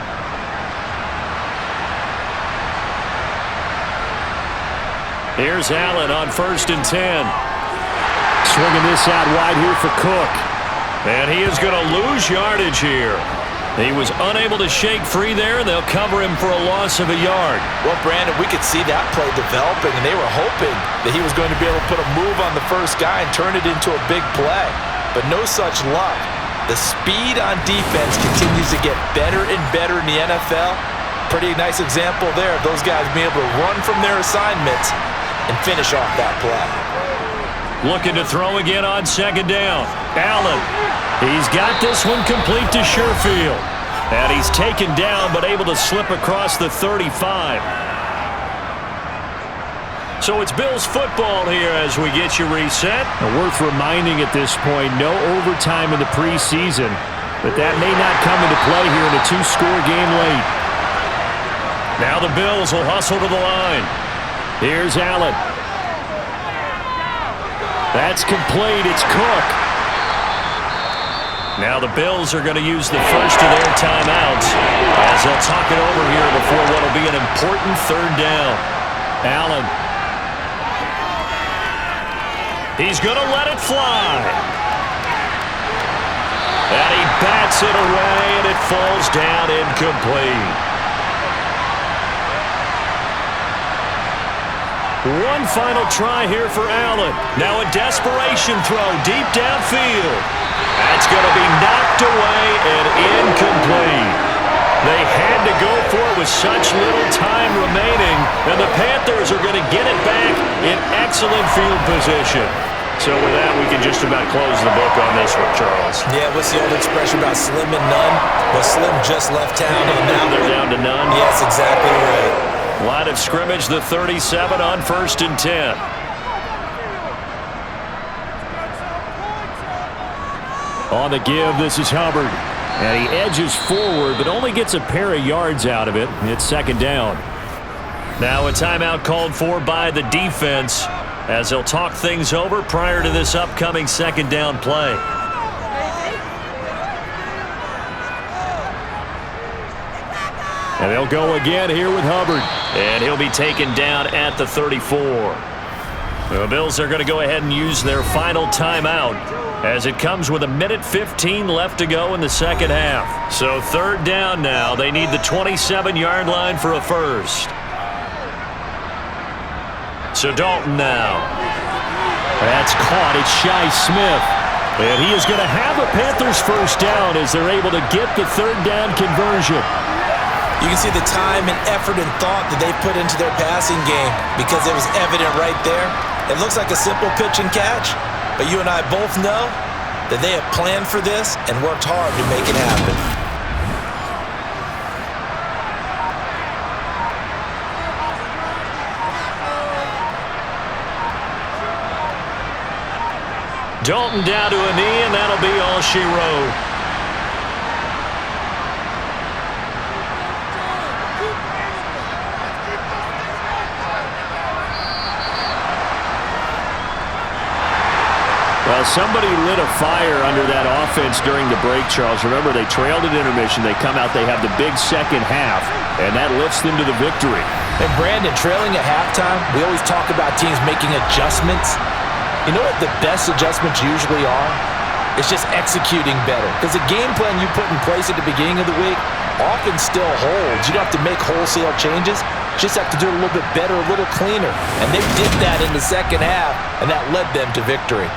D: Here's Allen on 1st and 10.
B: Swinging this out wide here for Cook.
D: And he is going to lose yardage here. He was unable to shake free there, and they'll cover him for a loss of a yard.
C: Well, Brandon, we could see that play developing, and they were hoping that he was going to be able to put a move on the first guy and turn it into a big play. But no such luck. The speed on defense continues to get better and better in the NFL. Pretty nice example there of those guys being able to run from their assignments and finish off that play.
D: Looking to throw again on 2nd down. Allen. He's got this one complete to Sherfield. And he's taken down but able to slip across the 35. So it's Bills football here as we get you reset.
B: Worth reminding at this point, no overtime in the preseason. But that may not come into play here in a 2-score game late.
D: Now the Bills will hustle to the line.
B: Here's Allen. That's complete. It's Cook.
D: Now the Bills are going to use the first of their timeouts as they'll talk it over here before what will be an important 3rd down.
B: Allen.
D: He's going to let it fly. And he bats it away, and it falls down incomplete. One final try here for Allen. Now a desperation throw deep downfield. That's going to be knocked away and incomplete. They had to go for it with such little time remaining, and the Panthers are going to get it back in excellent field position. So with that, we can just about close the book on this one, Charles.
C: Yeah, what's the old expression about slim and none? Well, Slim just left town on that one.
D: They're down to none?
C: Yes, exactly right.
D: Line of scrimmage, the 37 on 1st and 10.
B: On the give, this is Hubbard. And he edges forward, but only gets a pair of yards out of it. It's 2nd down.
D: Now a timeout called for by the defense as they'll talk things over prior to this upcoming 2nd down play.
B: And they'll go again here with Hubbard.
D: And he'll be taken down at the 34. The Bills are going to go ahead and use their final timeout as it comes with 1:15 left to go in the 2nd half. So 3rd down now. They need the 27-yard line for a first. So Dalton now.
B: That's caught. It's Shi Smith. And he is going to have a Panthers first down as they're able to get the 3rd down conversion.
C: You can see the time and effort and thought that they put into their passing game because it was evident right there. It looks like a simple pitch and catch, but you and I both know that they have planned for this and worked hard to make it happen.
D: Dalton down to a knee, and that'll be all she wrote.
B: Well, somebody lit a fire under that offense during the break, Charles. Remember, they trailed at intermission. They come out, they have the big 2nd half, and that lifts them to the victory.
C: And Brandon, trailing at halftime, we always talk about teams making adjustments. You know what the best adjustments usually are? It's just executing better. Because the game plan you put in place at the beginning of the week often still holds. You don't have to make wholesale changes. Just have to do it a little bit better, a little cleaner. And they did that in the 2nd half, and that led them to victory.